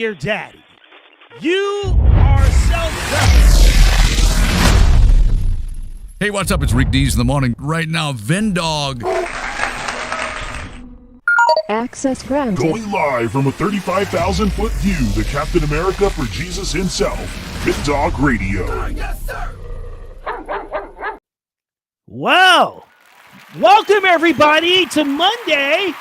Dear Daddy, you are self-referenced. Hey, what's up? It's Rick Dees in the morning. Right now, VinnDog. Access granted. Going live from a 35,000-foot view, the Captain America for Jesus himself, VinnDoggRadio. Yes, sir. Well, welcome everybody to Monday.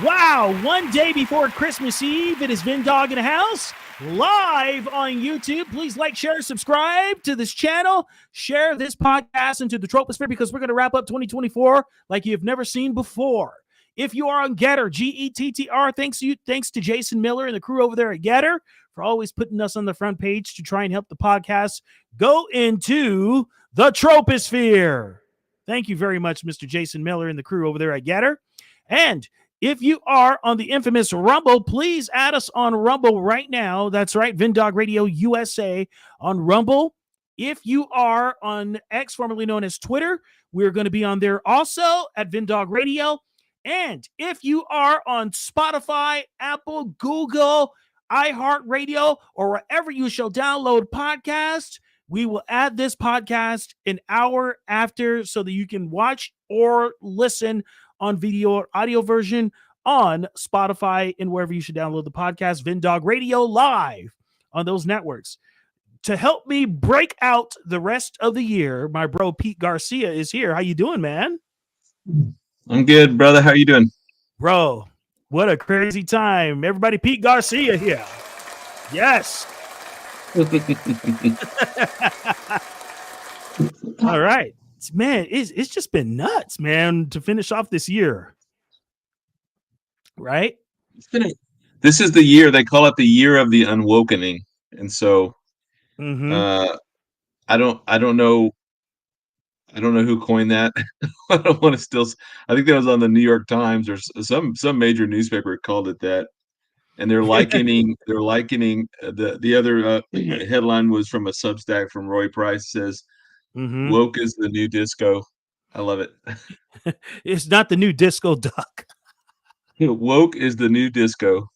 Wow, one day before Christmas Eve, it is VinnDog in the house, live on YouTube. Please like, share, subscribe to this channel. Share this podcast into the troposphere because we're going to wrap up 2024 like you've never seen before. If you are on Getter, Gettr, thanks to Jason Miller and the crew over there at Getter for always putting us on the front page to try and help the podcast go into the troposphere. Thank you very much, Mr. Jason Miller and the crew over there at Getter. And if you are on the infamous Rumble, please add us on Rumble right now. That's right, VinnDoggRadio USA on Rumble. If you are on X, formerly known as Twitter, we're going to be on there also at VinnDoggRadio. And if you are on Spotify, Apple, Google, iHeartRadio, or wherever you shall download podcasts, we will add this podcast an hour after so that you can watch or listen on video or audio version on Spotify and wherever you should download the podcast, VinnDoggRadio live on those networks. To help me break out the rest of the year, my bro Pete Garcia is here. How you doing, man? I'm good, brother. How you doing? Bro, what a crazy time. Everybody, Pete Garcia here. Yes. All right. Man, it's just been nuts, man, to finish off this year. Right? This is the year, they call it the year of the unwokening. And so I don't know who coined that. I don't want to I think that was on the New York Times or some major newspaper called it that. And they're likening the other headline was from a Substack from Roy Price, says woke is the new disco. I love it. It's not the new disco duck. Woke is the new disco.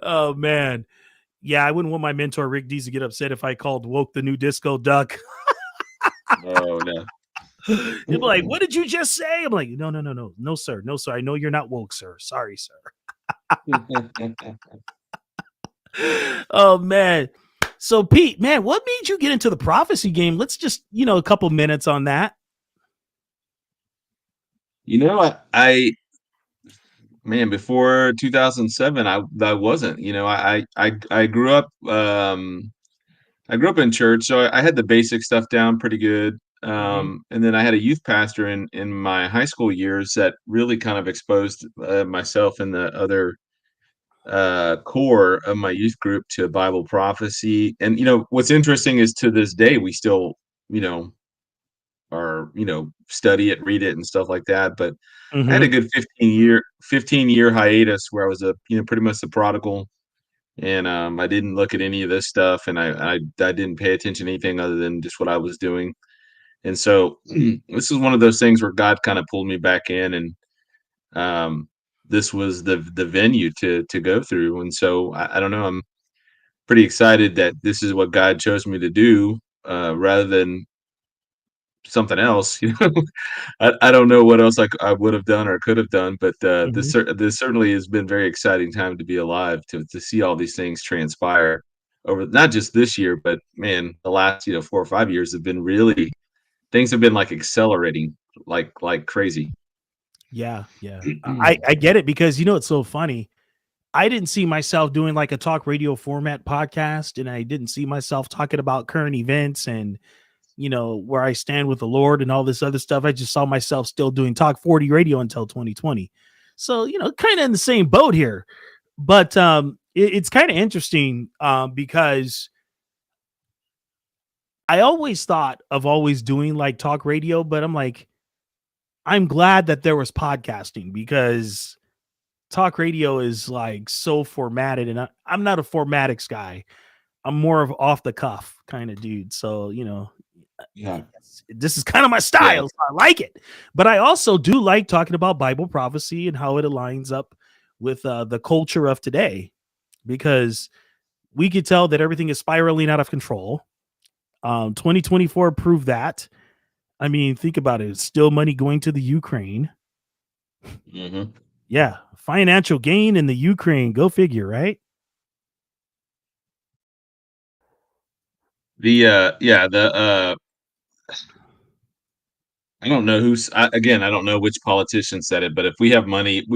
Oh man. Yeah, I wouldn't want my mentor Rick Dees to get upset if I called woke the new disco duck. Oh no. He'd be like, what did you just say? I'm like, no, sir. I know you're not woke, sir. Sorry, sir. Oh man. So Pete, man, what made you get into the prophecy game? Let's just, a couple minutes on that. I before 2007, I wasn't, I grew up, in church. So I had the basic stuff down pretty good. And then I had a youth pastor in my high school years that really kind of exposed myself and the other core of my youth group to Bible prophecy. And what's interesting is to this day we still are study it, read it, and stuff like that. But I had a good 15 year hiatus where I was pretty much the prodigal, and I didn't look at any of this stuff, and I didn't pay attention to anything other than just what I was doing. And so this is one of those things where God kind of pulled me back in, and this was the venue to go through. And so I don't know, I'm pretty excited that this is what God chose me to do rather than something else. I don't know what else I would have done or could have done, but this certainly has been a very exciting time to be alive, to see all these things transpire over not just this year, but man, the last 4 or 5 years have been really, things have been like accelerating like crazy. Yeah. I get it because it's so funny. I didn't see myself doing like a talk radio format podcast, and I didn't see myself talking about current events and where I stand with the Lord and all this other stuff. I just saw myself still doing Talk 40 radio until 2020. So, kind of in the same boat here. But it's kind of interesting because I always thought of always doing like talk radio, but I'm like, I'm glad that there was podcasting because talk radio is like so formatted, and I'm not a formatics guy. I'm more of off the cuff kind of dude. So, Yeah. This is kind of my style. So I like it. But I also do like talking about Bible prophecy and how it aligns up with the culture of today, because we could tell that everything is spiraling out of control. 2024 proved that. I mean, think about it. It's still money going to the Ukraine. Mm-hmm. Yeah, financial gain in the Ukraine. Go figure, right? I don't know again, I don't know which politician said it, but if we have money,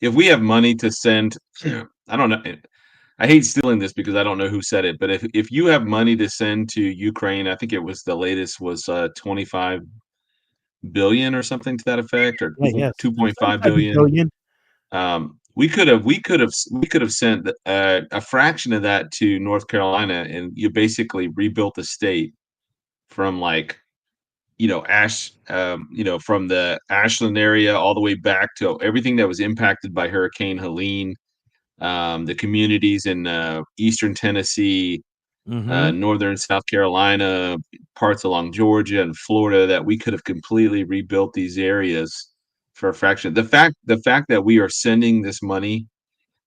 if we have money to send, I don't know. I hate stealing this because I don't know who said it, but if you have money to send to Ukraine, I think it was the latest was 25 billion or something to that effect, or Yeah, yes. 2.5 $25 billion. billion. We could have sent a fraction of that to North Carolina, and you basically rebuilt the state from from the Ashland area all the way back to everything that was impacted by Hurricane Helene, the communities in eastern Tennessee, Mm-hmm. northern South Carolina, parts along Georgia and Florida, that we could have completely rebuilt these areas for a fraction. The fact that we are sending this money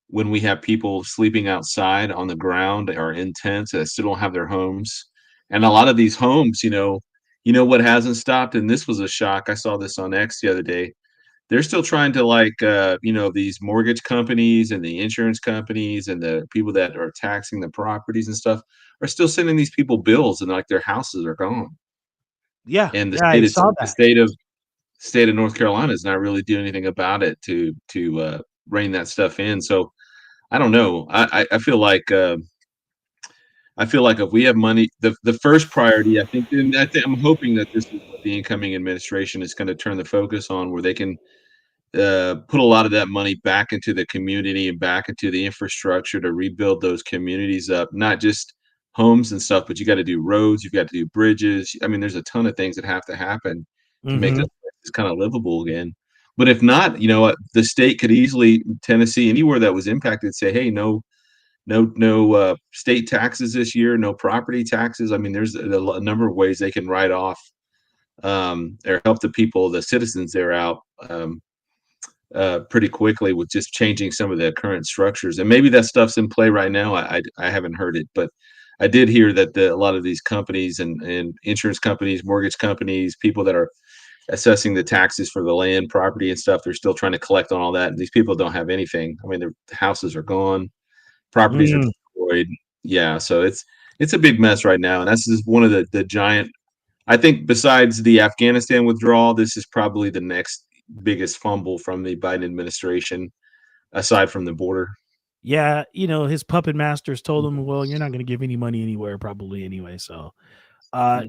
when we have people sleeping outside on the ground or in tents that still don't have their homes. And a lot of these homes, what hasn't stopped, and this was a shock. I saw this on X the other day. They're still trying to these mortgage companies and the insurance companies and the people that are taxing the properties and stuff are still sending these people bills, and like their houses are gone. Yeah, And the yeah, I state is saw the that. state of North Carolina is not really doing anything about it to rein that stuff in. So I don't know. I feel like if we have money, the first priority, I think, and I'm hoping that this is what the incoming administration is going to turn the focus on, where they can put a lot of that money back into the community and back into the infrastructure to rebuild those communities up, not just homes and stuff, but you got to do roads, you've got to do bridges. I mean, there's a ton of things that have to happen to make Mm-hmm. this place kind of livable again. But if not, the state could easily, Tennessee, anywhere that was impacted, say, hey, no state taxes this year, no property taxes. I mean, there's a number of ways they can write off or help the people, the citizens there out pretty quickly with just changing some of the current structures. And maybe that stuff's in play right now. I haven't heard it, but I did hear that a lot of these companies and insurance companies, mortgage companies, people that are assessing the taxes for the land, property, and stuff, they're still trying to collect on all that. And these people don't have anything. I mean, their houses are gone, properties are Mm. destroyed. Yeah, so it's a big mess right now, and this is one of the giant. I think besides the Afghanistan withdrawal, this is probably the next biggest fumble from the Biden administration, aside from the border. Yeah, his puppet masters told him, well, you're not going to give any money anywhere probably anyway. So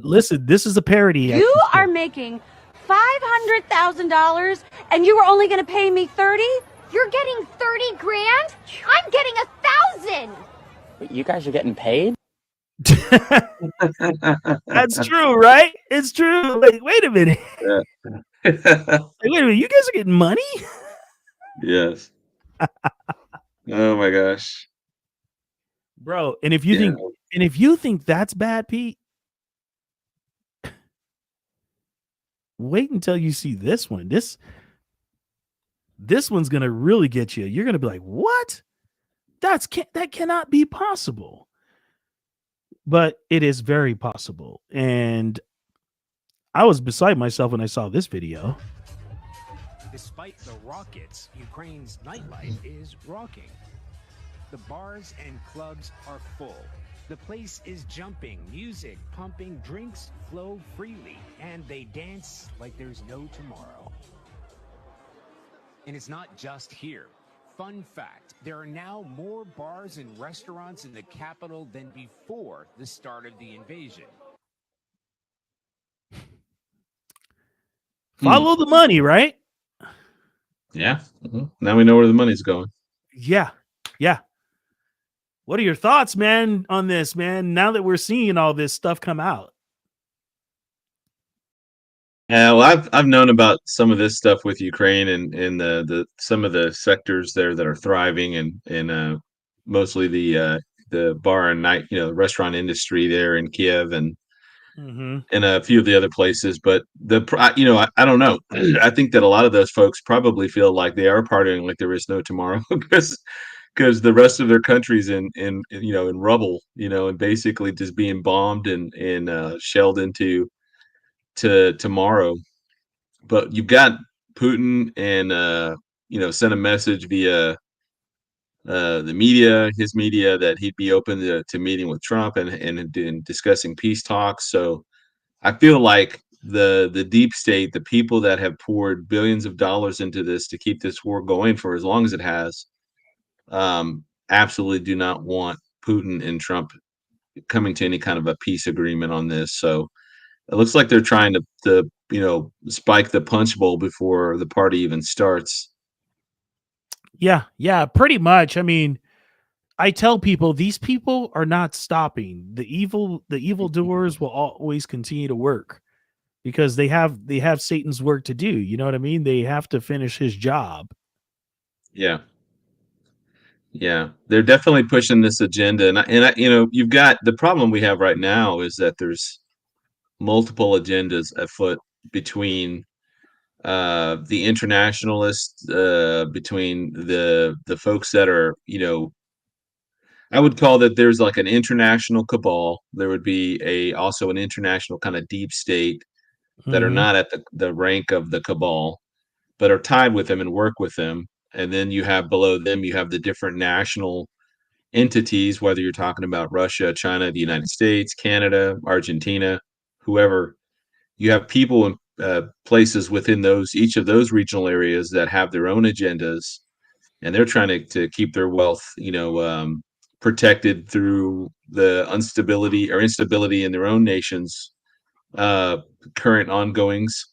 listen, this is a parody. You are making $500,000 and you were only going to pay me 30? You're getting 30 grand? I'm getting 1,000. You guys are getting paid? That's true, right? It's true. Wait a minute. Wait a minute. You guys are getting money? Yes. Oh my gosh, bro. And if you think that's bad, Pete, wait until you see this one. This one's gonna really get you. You're gonna be like, what? That cannot be possible. But it is very possible. And I was beside myself when I saw this video. Despite the rockets, Ukraine's nightlife is rocking. The bars and clubs are full. The place is jumping, music pumping, drinks flow freely, and they dance like there's no tomorrow. And it's not just here. Fun fact, there are now more bars and restaurants in the capital than before the start of the invasion. Follow the money, right? Yeah. Mm-hmm. Now we know where the money's going. Yeah. Yeah. What are your thoughts, man, on this, man? Now that we're seeing all this stuff come out. Yeah, well, I've known about some of this stuff with Ukraine and the some of the sectors there that are thriving, and mostly the bar and night, restaurant industry there in Kiev, and and a few of the other places. But I don't know. I think that a lot of those folks probably feel like they are partying like there is no tomorrow because the rest of their country's in rubble, and basically just being bombed and shelled into to tomorrow. But you've got Putin and sent a message via the media, his media, that he'd be open to meeting with Trump and discussing peace talks. So I feel like the deep state, the people that have poured billions of dollars into this to keep this war going for as long as it has, absolutely do not want Putin and Trump coming to any kind of a peace agreement on this. So it looks like they're trying to spike the punch bowl before the party even starts. Yeah, pretty much. I mean, I tell people these people are not stopping. The evildoers will always continue to work because they have Satan's work to do. You know what I mean? They have to finish his job. Yeah. Yeah, they're definitely pushing this agenda, and you've got the problem we have right now is that there's multiple agendas afoot between the internationalists, between the folks that are, I would call that there's like an international cabal. There would be also an international kind of deep state that are not at the rank of the cabal, but are tied with them and work with them. And then you have below them, you have the different national entities, whether you're talking about Russia, China, the United States, Canada, Argentina, whoever. You have people in places within each of those regional areas that have their own agendas, and they're trying to keep their wealth, protected through the instability in their own nations' current ongoings.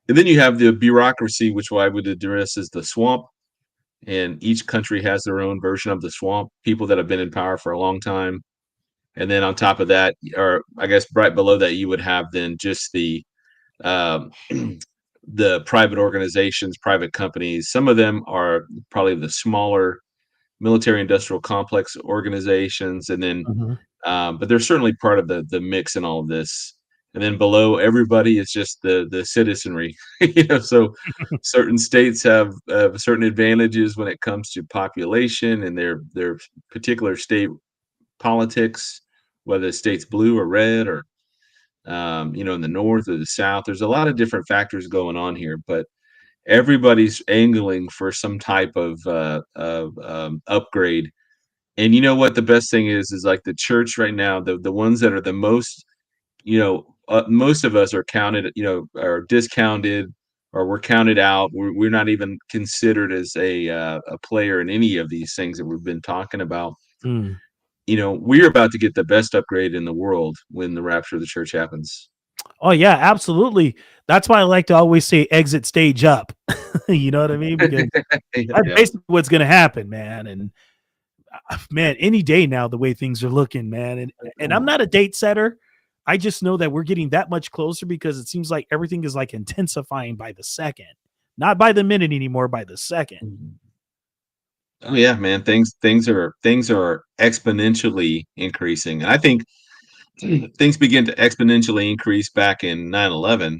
And then you have the bureaucracy, which I would address as the swamp. And each country has their own version of the swamp, people that have been in power for a long time. And then on top of that, or I guess right below that, you would have then just the the private organizations, private companies. Some of them are probably the smaller military industrial complex organizations, and then but they're certainly part of the mix in all of this. And then below everybody is just the citizenry. So certain states have certain advantages when it comes to population and their particular state politics, whether the state's blue or red, or in the north or the south. There's a lot of different factors going on here, but everybody's angling for some type of upgrade. And you know what the best thing is like the church right now, the ones that are the most, most of us are counted, are discounted, or we're counted out. We're not even considered as a player in any of these things that we've been talking about. We're about to get the best upgrade in the world when the rapture of the church happens. Oh yeah, absolutely. That's why I like to always say exit stage up. You know what I mean? Because that's basically what's going to happen, man. And man, any day now, the way things are looking, man. And I'm not a date setter. I just know that we're getting that much closer because it seems like everything is like intensifying by the second, not by the minute anymore, by the second. Oh yeah, man. Things are exponentially increasing. And I think things begin to exponentially increase back in 9/11.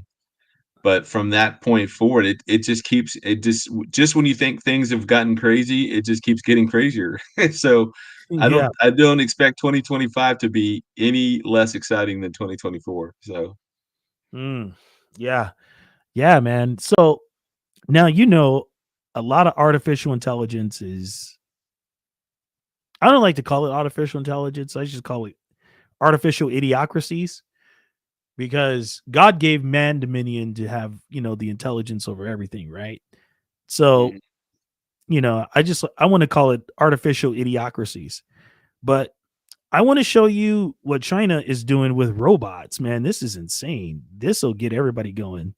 But from that point forward, it just when you think things have gotten crazy, it just keeps getting crazier. So I don't expect 2025 to be any less exciting than 2024. So yeah, man. So now a lot of artificial intelligence is, I don't like to call it artificial intelligence. I just call it artificial idiocracies, because God gave man dominion to have, the intelligence over everything, right? So, I want to call it artificial idiocracies. But I want to show you what China is doing with robots, man. This is insane. This will get everybody going.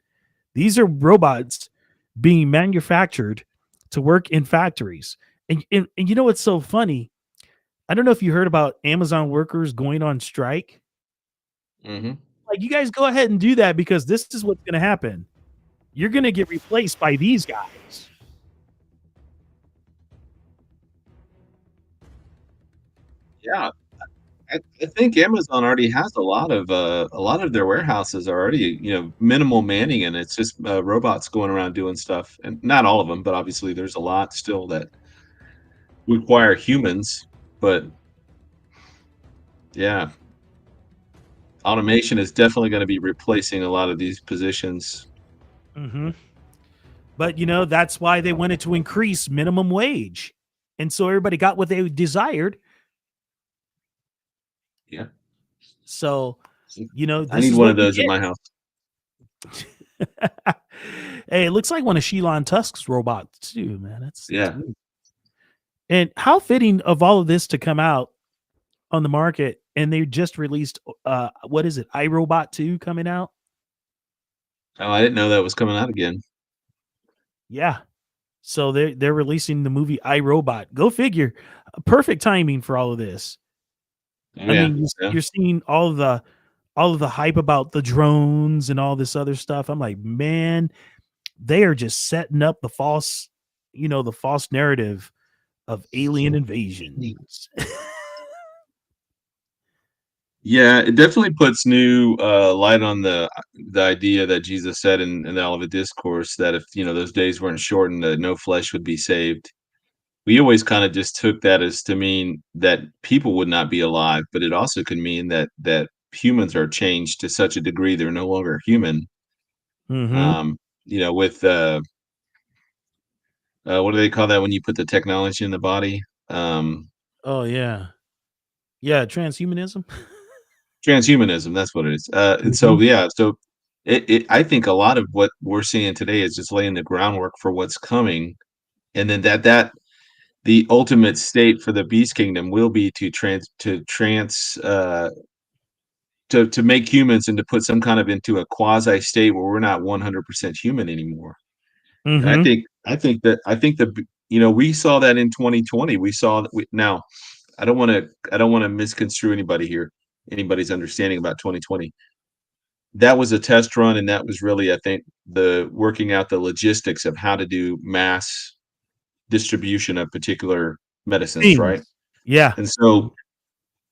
These are robots being manufactured to work in factories. And you know what's so funny? I don't know if you heard about Amazon workers going on strike. Like, you guys go ahead and do that, because this is what's going to happen. You're going to get replaced by these guys. Yeah, I think Amazon already has a lot of their warehouses are already, minimal manning, and it's just robots going around doing stuff. And not all of them, but obviously there's a lot still that require humans. But yeah, automation is definitely going to be replacing a lot of these positions. Mm-hmm. But that's why they wanted to increase minimum wage, and so everybody got what they desired. Yeah, So I this need is one what of you those in my house. get. Hey, it looks like one of Elon Tusk's robots too, man. That's Yeah. weird. And how fitting of all of this to come out on the market, and they just released what is it, iRobot 2 coming out? Oh, I didn't know that was coming out again. Yeah. So they're releasing the movie iRobot. Go figure. Perfect timing for all of this. Oh, I yeah. mean, Yeah. you're seeing all of the hype about the drones and all this other stuff. I'm like, man, they are just setting up the false narrative of alien invasions. Yeah, it definitely puts new light on the idea that Jesus said in the Olivet Discourse that if those days weren't shortened, no flesh would be saved. We always kind of just took that as to mean that people would not be alive, but it also could mean that humans are changed to such a degree they're no longer human. Mm-hmm. With what do they call that when you put the technology in the body? Oh yeah. Yeah, transhumanism. Transhumanism, that's what it is. And Mhm. so yeah, so I think a lot of what we're seeing today is just laying the groundwork for what's coming, and then that the ultimate state for the beast kingdom will be to make humans and to put some kind of into a quasi state where we're not 100% human anymore. And I Mhm. think we saw that in 2020. We saw that now I don't want to misconstrue anybody's understanding about 2020. That was a test run, and that was really, I think, the working out the logistics of how to do mass distribution of particular medicines, right? Things. Yeah. And so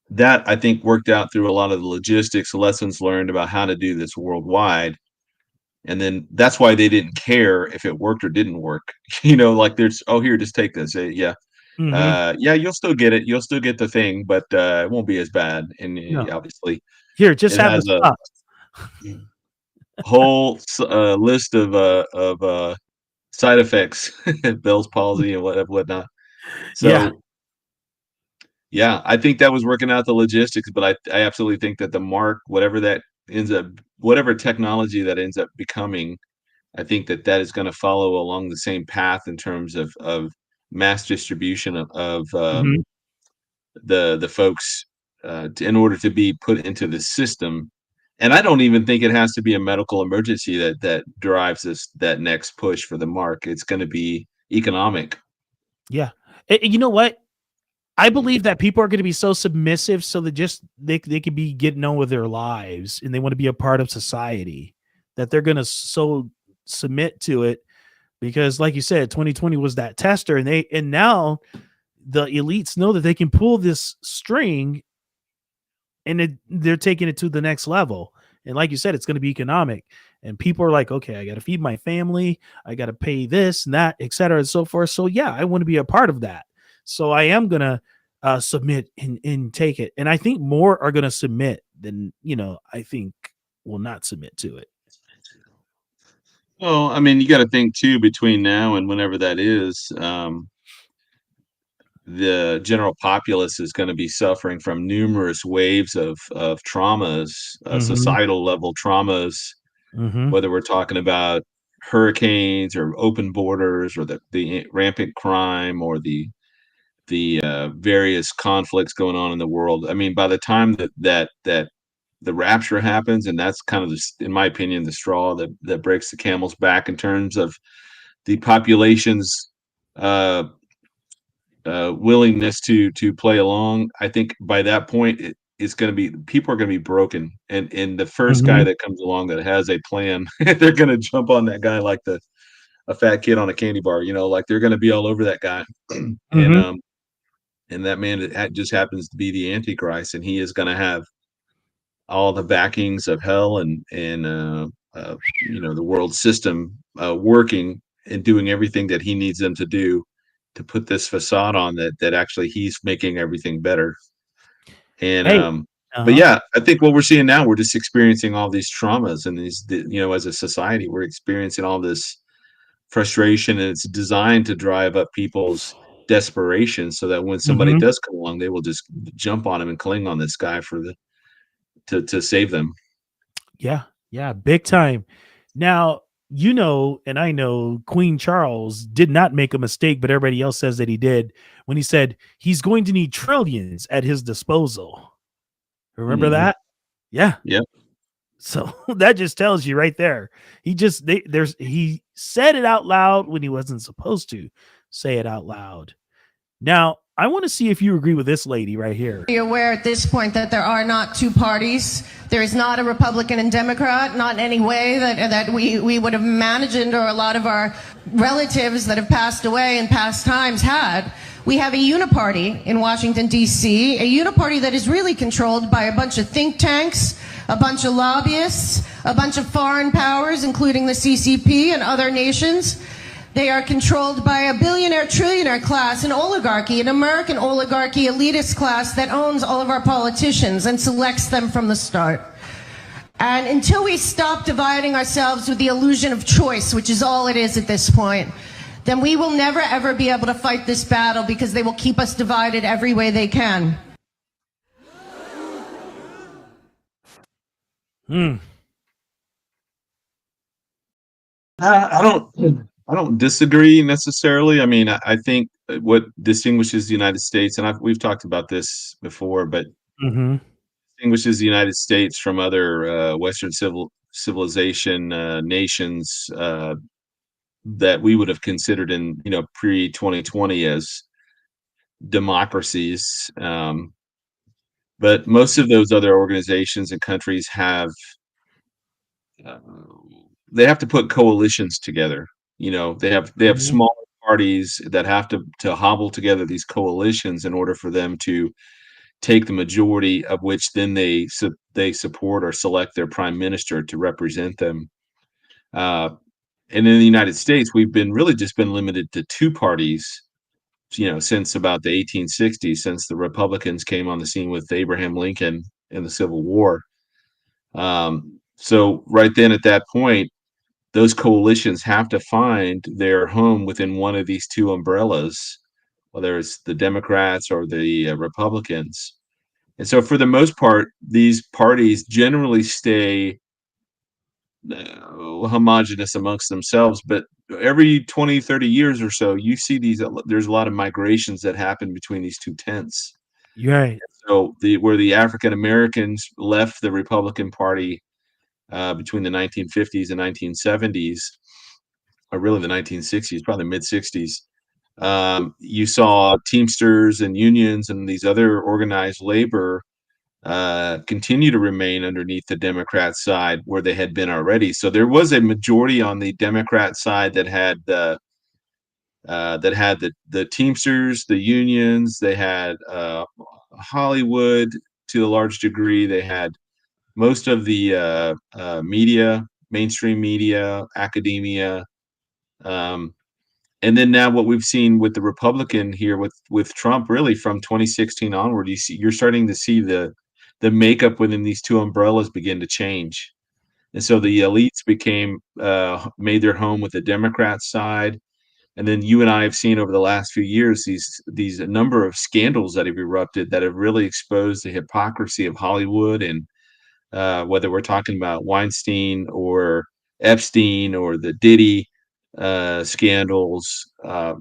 that, I think, worked out through a lot of the logistics, lessons learned about how to do this worldwide. And then that's why they didn't care if it worked or didn't work. Like there's, oh, here, just take this. Yeah. Mhm. Yeah, you'll still get it. You'll still get the thing, but it won't be as bad. And No. obviously, Here, just it have the has a stuff. whole list of side effects, Bell's palsy and whatnot. Yeah. So yeah, I think that was working out the logistics, but I absolutely think that the mark, whatever technology that ends up becoming, I think that is going to follow along the same path in terms of mass distribution of Mhm. the folks in order to be put into the system. And I don't even think it has to be a medical emergency that drives that next push for the mark. It's going to be economic. Yeah. You know what? I believe that people are going to be so submissive so that just they could be getting on with their lives and they want to be a part of society, that they're going to so submit to it because like you said 2020 was that tester, and now the elites know that they can pull this string, and they're taking it to the next level. And like you said, it's going to be economic, and people are like, okay, I got to feed my family, I got to pay this and that, etc., and so forth. So yeah, I want to be a part of that. So I am going to submit and take it. And I think more are going to submit than I think will not submit to it. Well, I mean, you got to think too between now and whenever that is. The general populace is going to be suffering from numerous waves of traumas, Mm-hmm. societal level traumas, Mm-hmm. whether we're talking about hurricanes or open borders or the rampant crime or the various conflicts going on in the world. I mean, by the time that the rapture happens, and that's kind of in my opinion, the straw that breaks the camel's back in terms of the population's uh, willingness to play along. I think by that point, it's going to be people are going to be broken, and the first guy Mm-hmm. that comes along that has a plan, they're going to jump on that guy like a fat kid on a candy bar. Like they're going to be all over that guy, and Mm-hmm. and that man just happens to be the Antichrist, and he is going to have all the backings of hell and the world system working and doing everything that he needs them to do to put this facade on that actually he's making everything better. And Hey, but yeah, I think what we're seeing now, we're just experiencing all these traumas, and these, as a society, we're experiencing all this frustration, and it's designed to drive up people's desperation so that when somebody does come along, they will just jump on him and cling on this guy to save them. Yeah, big time. Now, and I know Queen Charles did not make a mistake, but everybody else says that he did when he said he's going to need trillions at his disposal. Remember that? Yeah. Yep. So that just tells you right there. He said it out loud when he wasn't supposed to say it out loud. Now, I want to see if you agree with this lady right here. Be aware at this point that there are not two parties. There is not a Republican and Democrat, not in any way that we would have imagined, or a lot of our relatives that have passed away in past times had. We have a uniparty in Washington, D.C., a uniparty that is really controlled by a bunch of think tanks, a bunch of lobbyists, a bunch of foreign powers, including the CCP and other nations. They are controlled by a billionaire, trillionaire class, an oligarchy, an American oligarchy elitist class that owns all of our politicians and selects them from the start. And until we stop dividing ourselves with the illusion of choice, which is all it is at this point, then we will never ever be able to fight this battle, because they will keep us divided every way they can. I don't disagree necessarily. I mean, I think what distinguishes the United States, and we've talked about this before, but distinguishes the United States from other Western civilization nations that we would have considered in pre-2020 as democracies. But most of those other organizations and countries have to put coalitions together. They have smaller parties that have to hobble together these coalitions in order for them to take the majority, of which then they support or select their prime minister to represent them. And in the United States, we've really just been limited to two parties, since about the 1860s, since the Republicans came on the scene with Abraham Lincoln in the Civil War. So right then at that point, those coalitions have to find their home within one of these two umbrellas, whether it's the Democrats or the Republicans. And so for the most part, these parties generally stay homogenous amongst themselves. But every 20, 30 years or so, you see there's a lot of migrations that happen between these two tents. Right. So where the African Americans left the Republican Party between the 1950s and 1970s, or really the 1960s, probably mid 60s, you saw Teamsters and unions and these other organized labor continue to remain underneath the Democrat side where they had been already. So there was a majority on the Democrat side that had the Teamsters, the unions. They had Hollywood to a large degree. They had most of the media, mainstream media, academia, and then now what we've seen with the Republican here with Trump, really from 2016 onward, you're starting to see the makeup within these two umbrellas begin to change, and so the elites made their home with the Democrat side, and then you and I have seen over the last few years these number of scandals that have erupted that have really exposed the hypocrisy of Hollywood, and whether we're talking about Weinstein or Epstein or the Diddy scandals, I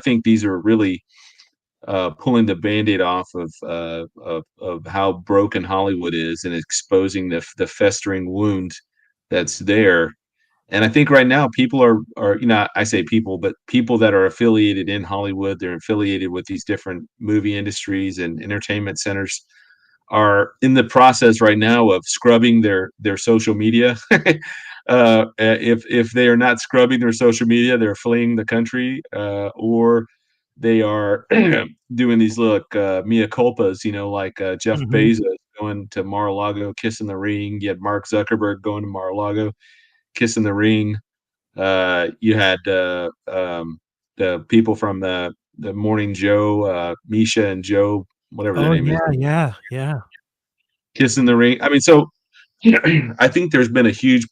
think these are really pulling the Band-Aid off of how broken Hollywood is and exposing the festering wound that's there. And I think right now people are I say people, but people that are affiliated in Hollywood, they're affiliated with these different movie industries and entertainment centers, are in the process right now of scrubbing their social media. If they are not scrubbing their social media, they're fleeing the country, or they are doing these mea culpas, like Jeff Bezos going to Mar-a-Lago, kissing the ring. You had Mark Zuckerberg going to Mar-a-Lago, kissing the ring. You had the people from the Morning Joe, Misha and Joe, whatever their Oh name is, yeah. kissing the ring. I mean, so I think there's been a huge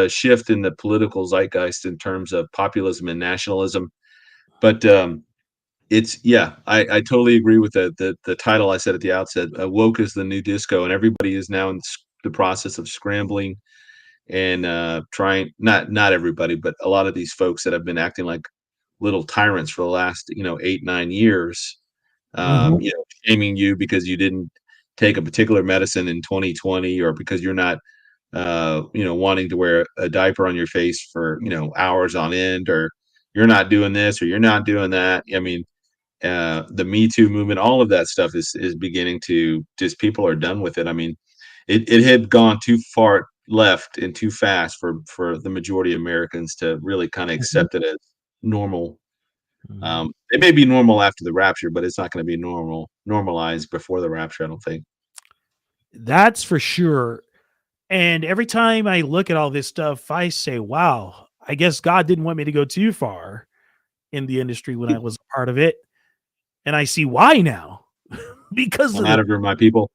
shift in the political zeitgeist in terms of populism and nationalism. But I totally agree with the title I said at the outset. Woke is the new disco, and everybody is now in the process of scrambling and trying. Not everybody, but a lot of these folks that have been acting like little tyrants for the last 8-9 years, shaming you because you didn't take a particular medicine in 2020, or because you're not wanting to wear a diaper on your face for hours on end, or you're not doing this or you're not doing that. I mean, the Me Too movement, all of that stuff is beginning to just, people are done with it. I mean, it had gone too far left and too fast for the majority of Americans to really kind of accept it as normal. It may be normal after the rapture, but it's not going to be normalized before the rapture, I don't think. That's for sure. And every time I look at all this stuff, I say, wow, I guess God didn't want me to go too far in the industry when I was a part of it. And I see why now. Because I'm out of here, my people.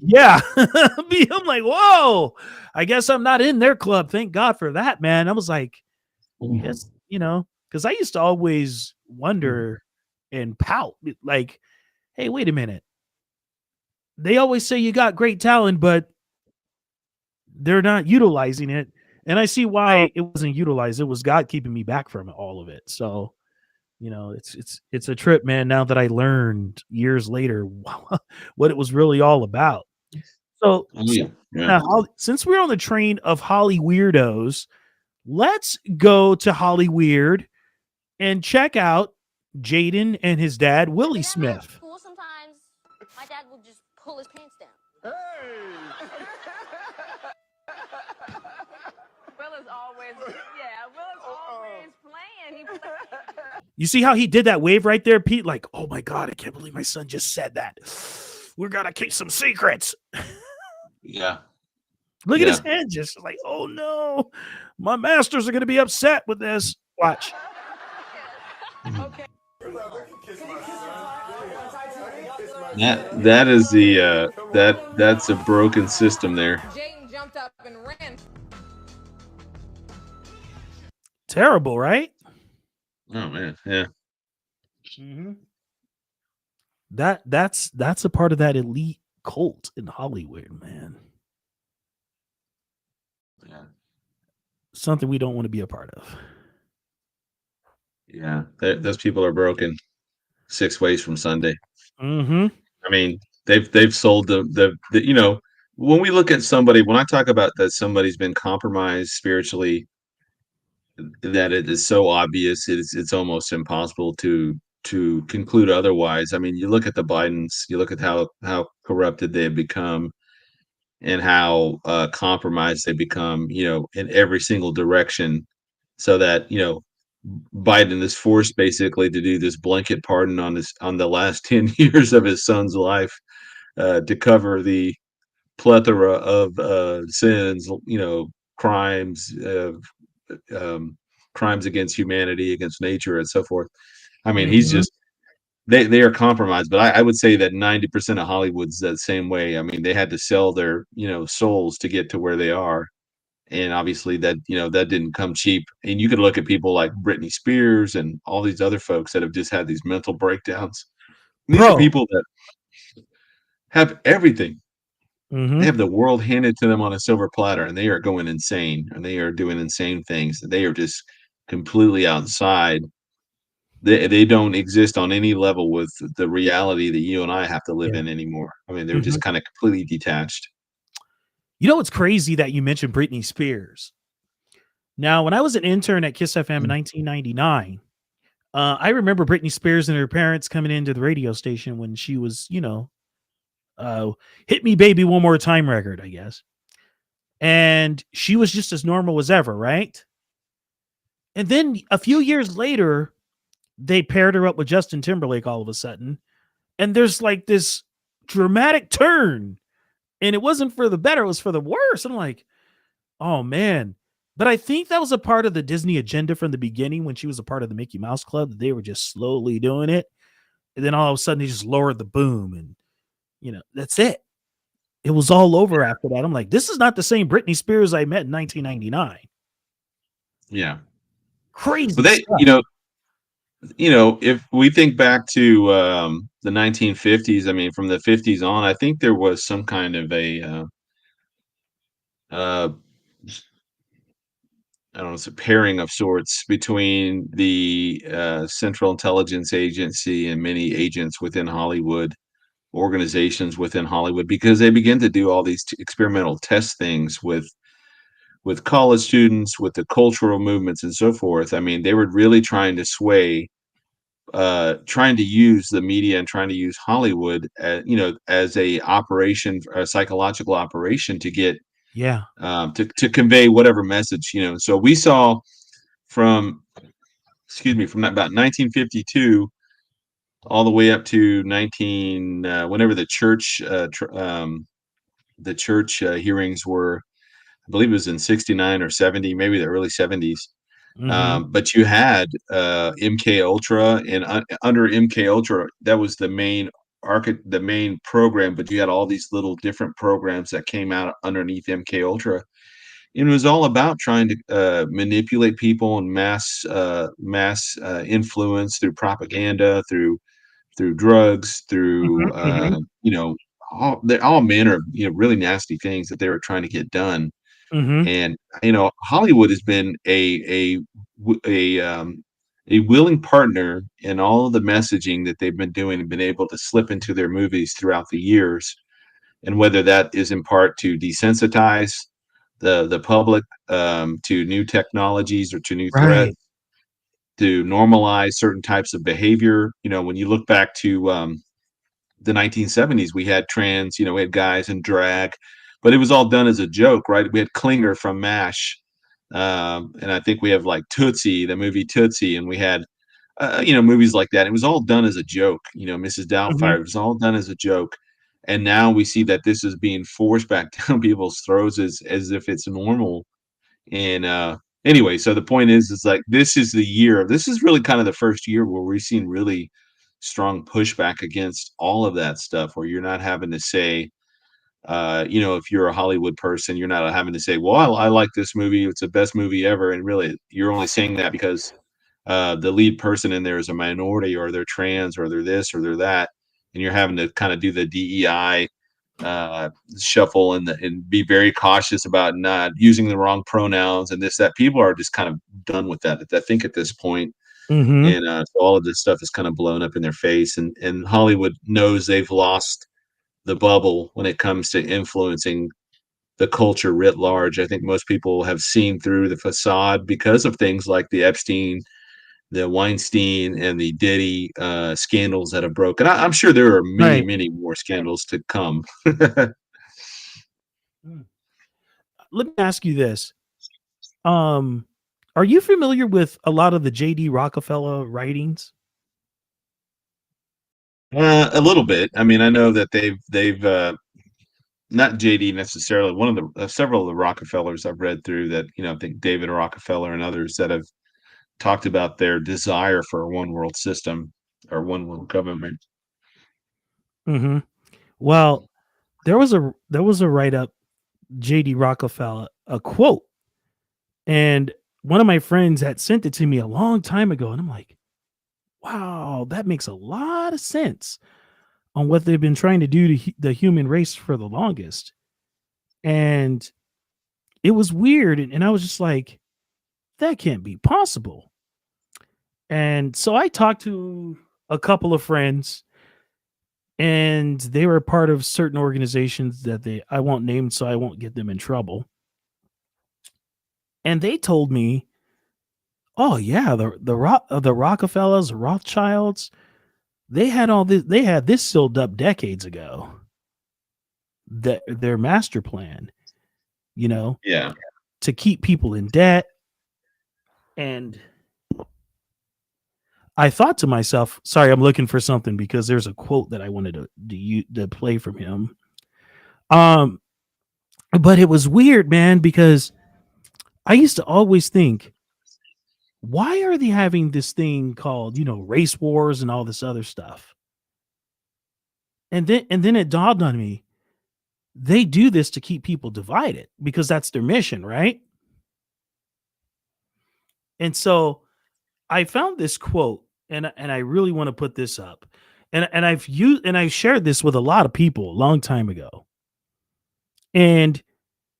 Yeah. I'm like, whoa, I guess I'm not in their club. Thank God for that, man. I was like, yes, because I used to always wonder and pout, like, hey, wait a minute. They always say you got great talent, but they're not utilizing it. And I see why it wasn't utilized. It was God keeping me back from all of it. So, it's a trip, man, now that I learned years later what it was really all about. So, now, since we're on the train of Holly weirdos, let's go to Holly Weird and check out Jaden and his dad, Willie Smith. School sometimes my dad will just pull his pants down. Hey! Will is always playing. You see how he did that wave right there, Pete? Like, oh my God, I can't believe my son just said that. We're gonna keep some secrets. Yeah. Look at his hand, just like, oh no, my masters are gonna be upset with this. Watch. Okay. That is that's a broken system there. Jayden jumped up and ran. Terrible, right? Oh man, yeah. That's a part of that elite cult in Hollywood, man. Yeah. Something we don't want to be a part of. Yeah, those people are broken 6 ways from Sunday. I mean, they've sold the when we look at somebody, when I talk about that somebody's been compromised spiritually, that it is so obvious, it's almost impossible to conclude otherwise. I mean, you look at the Bidens, you look at how corrupted they have become, and how compromised they become, in every single direction, so that Biden is forced basically to do this blanket pardon on the last 10 years of his son's life, to cover the plethora of sins, crimes, crimes against humanity, against nature, and so forth. I mean, he's just, they are compromised. But I would say that 90% of Hollywood's that same way. I mean, they had to sell their souls to get to where they are. And obviously that didn't come cheap. And you could look at people like Britney Spears and all these other folks that have just had these mental breakdowns. These are people that have everything. They have the world handed to them on a silver platter, and they are going insane, and they are doing insane things. They are just completely outside. They don't exist on any level with the reality that you and I have to live in anymore. I mean, they're just kind of completely detached. You know, it's crazy that you mentioned Britney Spears. Now, when I was an intern at Kiss FM in 1999, I remember Britney Spears and her parents coming into the radio station when she was, Hit Me Baby One More Time record, I guess. And she was just as normal as ever, right? And then a few years later, they paired her up with Justin Timberlake all of a sudden. And there's like this dramatic turn. And it wasn't for the better, it was for the worse. I'm like, oh man. But I think that was a part of the Disney agenda from the beginning when she was a part of the Mickey Mouse Club. They were just slowly doing it. And then all of a sudden they just lowered the boom. And, that's it. It was all over after that. I'm like, this is not the same Britney Spears I met in 1999. Yeah. Crazy. But they, stuff. If we think back to the 1950s, I mean, from the 50s on, I think there was some kind of a I don't know, it's a pairing of sorts between the Central Intelligence Agency and many agents within Hollywood, organizations within Hollywood, because they begin to do all these experimental test things with college students, with the cultural movements and so forth. I mean, they were really trying to sway, trying to use the media and trying to use Hollywood, as a operation, a psychological operation to get to convey whatever message. So we saw from about 1952 all the way up to whenever the church hearings were. I believe it was in 69 or 70, maybe the early 70s. But you had MK Ultra, and under MK Ultra, that was the main program. But you had all these little different programs that came out underneath MK Ultra. And it was all about trying to manipulate people and mass influence through propaganda, through drugs, through all manner of really nasty things that they were trying to get done. And Hollywood has been a willing partner in all of the messaging that they've been doing and been able to slip into their movies throughout the years. And whether that is in part to desensitize the public to new technologies or to new threats, to normalize certain types of behavior. When you look back to the 1970s, we had we had guys in drag, but it was all done as a joke, right? We had Klinger from MASH, and I think we have like Tootsie, the movie Tootsie, and we had movies like that. It was all done as a joke. Mrs. Doubtfire, it was all done as a joke. And now we see that this is being forced back down people's throats as if it's normal. And anyway, so the point is like, this is really kind of the first year where we've seen really strong pushback against all of that stuff, where you're not having to say, if you're a Hollywood person, you're not having to say, well, I like this movie, it's the best movie ever. And really, you're only saying that because the lead person in there is a minority, or they're trans, or they're this, or they're that. And you're having to kind of do the DEI shuffle and be very cautious about not using the wrong pronouns and this, that. People are just kind of done with that, I think, at this point. And so all of this stuff is kind of blown up in their face, and Hollywood knows they've lost the bubble when it comes to influencing the culture writ large. I think most people have seen through the facade because of things like the Epstein, the Weinstein, and the Diddy scandals that have broken. I'm sure there are many, many more scandals to come. Let me ask you this. Are you familiar with a lot of the J.D. Rockefeller writings? A little bit. I mean, I know that they've not JD necessarily. One of the several of the Rockefellers I've read through that, I think David Rockefeller and others that have talked about their desire for a one world system or one world government. Well, there was a write up, J.D. Rockefeller, a quote, and one of my friends had sent it to me a long time ago, and I'm like, wow, that makes a lot of sense on what they've been trying to do to the human race for the longest. And it was weird. And I was just like, that can't be possible. And so I talked to a couple of friends, and they were part of certain organizations that I won't name, so I won't get them in trouble. And they told me, oh yeah, the Rockefellers, the Rothschilds, they had all this. They had this sealed up decades ago. Their master plan, to keep people in debt. And I thought to myself, sorry, I'm looking for something because there's a quote that I wanted to play from him. But it was weird, man, because I used to always think, why are they having this thing called, race wars and all this other stuff? And then it dawned on me, they do this to keep people divided because that's their mission, right? And so I found this quote, and I really want to put this up. And I've shared this with a lot of people a long time ago. And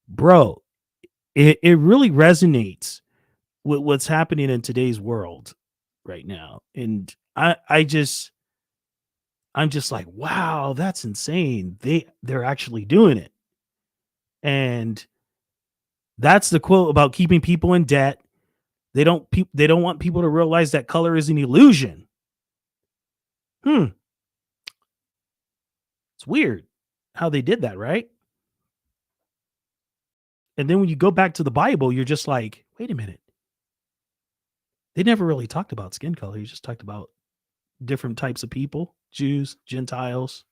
bro, it really resonates with what's happening in today's world right now. And I'm just like, wow, that's insane. They're actually doing it. And that's the quote about keeping people in debt. They don't want people to realize that color is an illusion. It's weird how they did that, right? And then when you go back to the Bible, you're just like, wait a minute. They never really talked about skin color. You just talked about different types of people, Jews, Gentiles.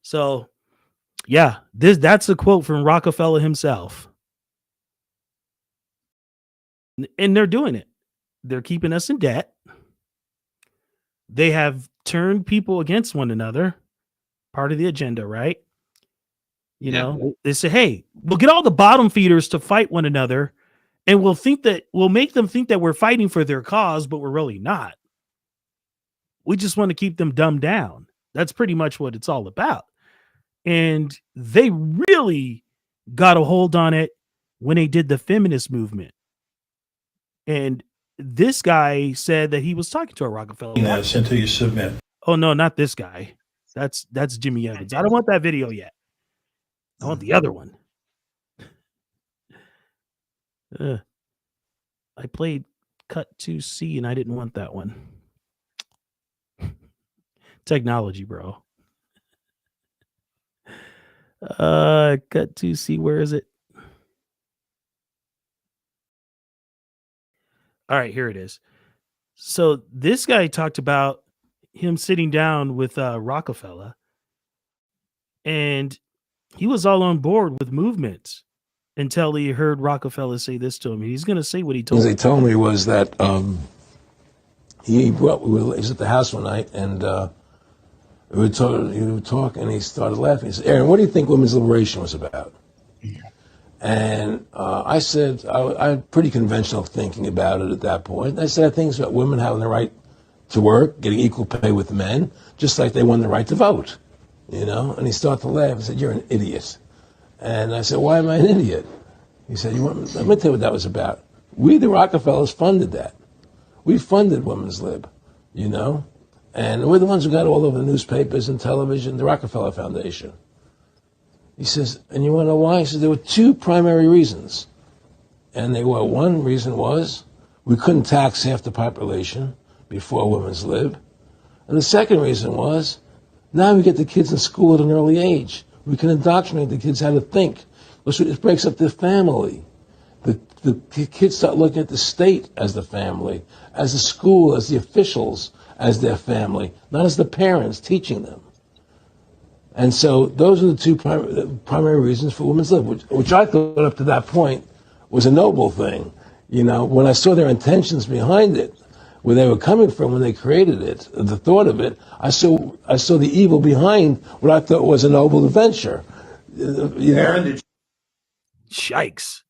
So, yeah, that's a quote from Rockefeller himself. And they're doing it. They're keeping us in debt. They have turned people against one another. Part of the agenda, right? You know, they say, hey, we'll get all the bottom feeders to fight one another, and we'll make them think that we're fighting for their cause, but we're really not. We just want to keep them dumbed down. That's pretty much what it's all about. And they really got a hold on it when they did the feminist movement. And this guy said that he was talking to a Rockefeller. Yes, until you submit. Oh no, not this guy. That's Jimmy Evans. I don't want that video yet. I want the other one. I played Cut 2C and I didn't want that one. Technology, bro. Cut 2C, where is it? All right, here it is. So this guy talked about him sitting down with Rockefeller, and he was all on board with movements until he heard Rockefeller say this to him. He's going to say what he told What me. he told me was that he was at the house one night, and we were talking, and he started laughing. He said, Aaron, what do you think women's liberation was about? And I said, I had pretty conventional thinking about it at that point. I said, I think it's about women having the right to work, getting equal pay with men, just like they won the right to vote, And he started to laugh. He said, you're an idiot. And I said, why am I an idiot? He said, let me tell you what that was about. We, the Rockefellers, funded that. We funded women's lib, And we're the ones who got all over the newspapers and television, the Rockefeller Foundation. He says, and you want to know why? He says, there were two primary reasons. And one reason was we couldn't tax half the population before women's lib. And the second reason was, now we get the kids in school at an early age. We can indoctrinate the kids how to think. It breaks up their family. The kids start looking at the state as the family, as the school, as the officials, as their family, not as the parents teaching them. And so those are the two primary reasons for women's lib, which I thought up to that point was a noble thing. When I saw their intentions behind it, where they were coming from when they created it, the thought of it, I saw the evil behind what I thought was a noble adventure. Yikes.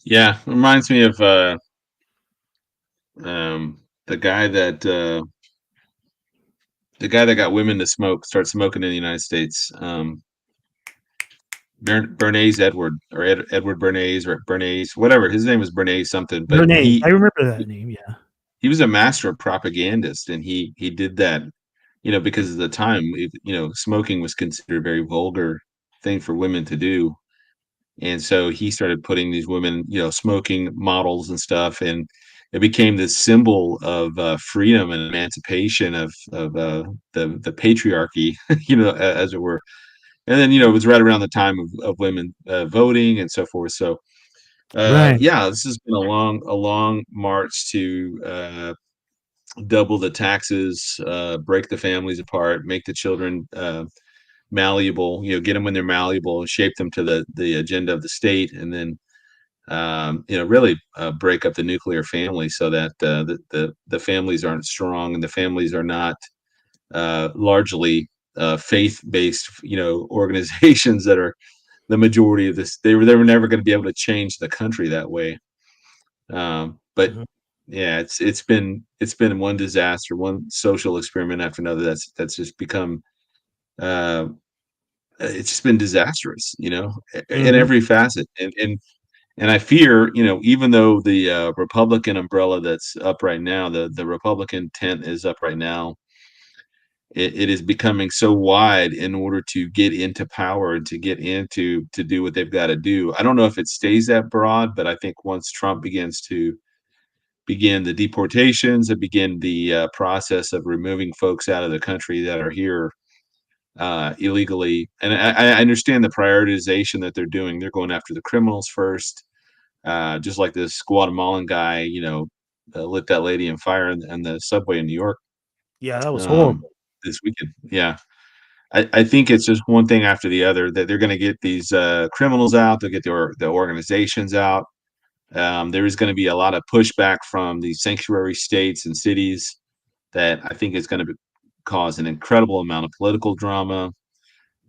Yeah, reminds me of the guy that got women to start smoking in the United States. Bernays Edward, or Edward Bernays, or Bernays, whatever. His name was Bernays something. But Bernays, I remember that name, yeah. He was a master propagandist, and he did that, because at the time, smoking was considered a very vulgar thing for women to do. And so he started putting these women, smoking models and stuff, and it became this symbol of freedom and emancipation of the patriarchy, as it were. And then, it was right around the time of women voting and so forth. So Right. Yeah, this has been a long march to double the taxes, break the families apart, make the children malleable. Get them when they're malleable, shape them to the agenda of the state, and then really break up the nuclear family so that the families aren't strong and the families are not largely faith-based, organizations that are the majority of this. They were never going to be able to change the country that way. But Mhm. yeah, it's been one disaster, one social experiment after another. That's just become uh, it's just been disastrous, in Mhm. every facet. And I fear, even though the Republican umbrella that's up right now, the Republican tent is up right now, it is becoming so wide in order to get into power and to get into to do what they've got to do. I don't know if it stays that broad, but I think once Trump begins to begin the deportations and begin the process of removing folks out of the country that are here illegally, and I understand the prioritization that they're doing. They're going after the criminals first, just like this Guatemalan guy, lit that lady on fire in the subway in New York Yeah, that was um, horrible. this weekend. Yeah. I think it's just one thing after the other that they're going to get these criminals out. They'll get the organizations out. There is going to be a lot of pushback from the sanctuary states and cities that I think is going to cause an incredible amount of political drama.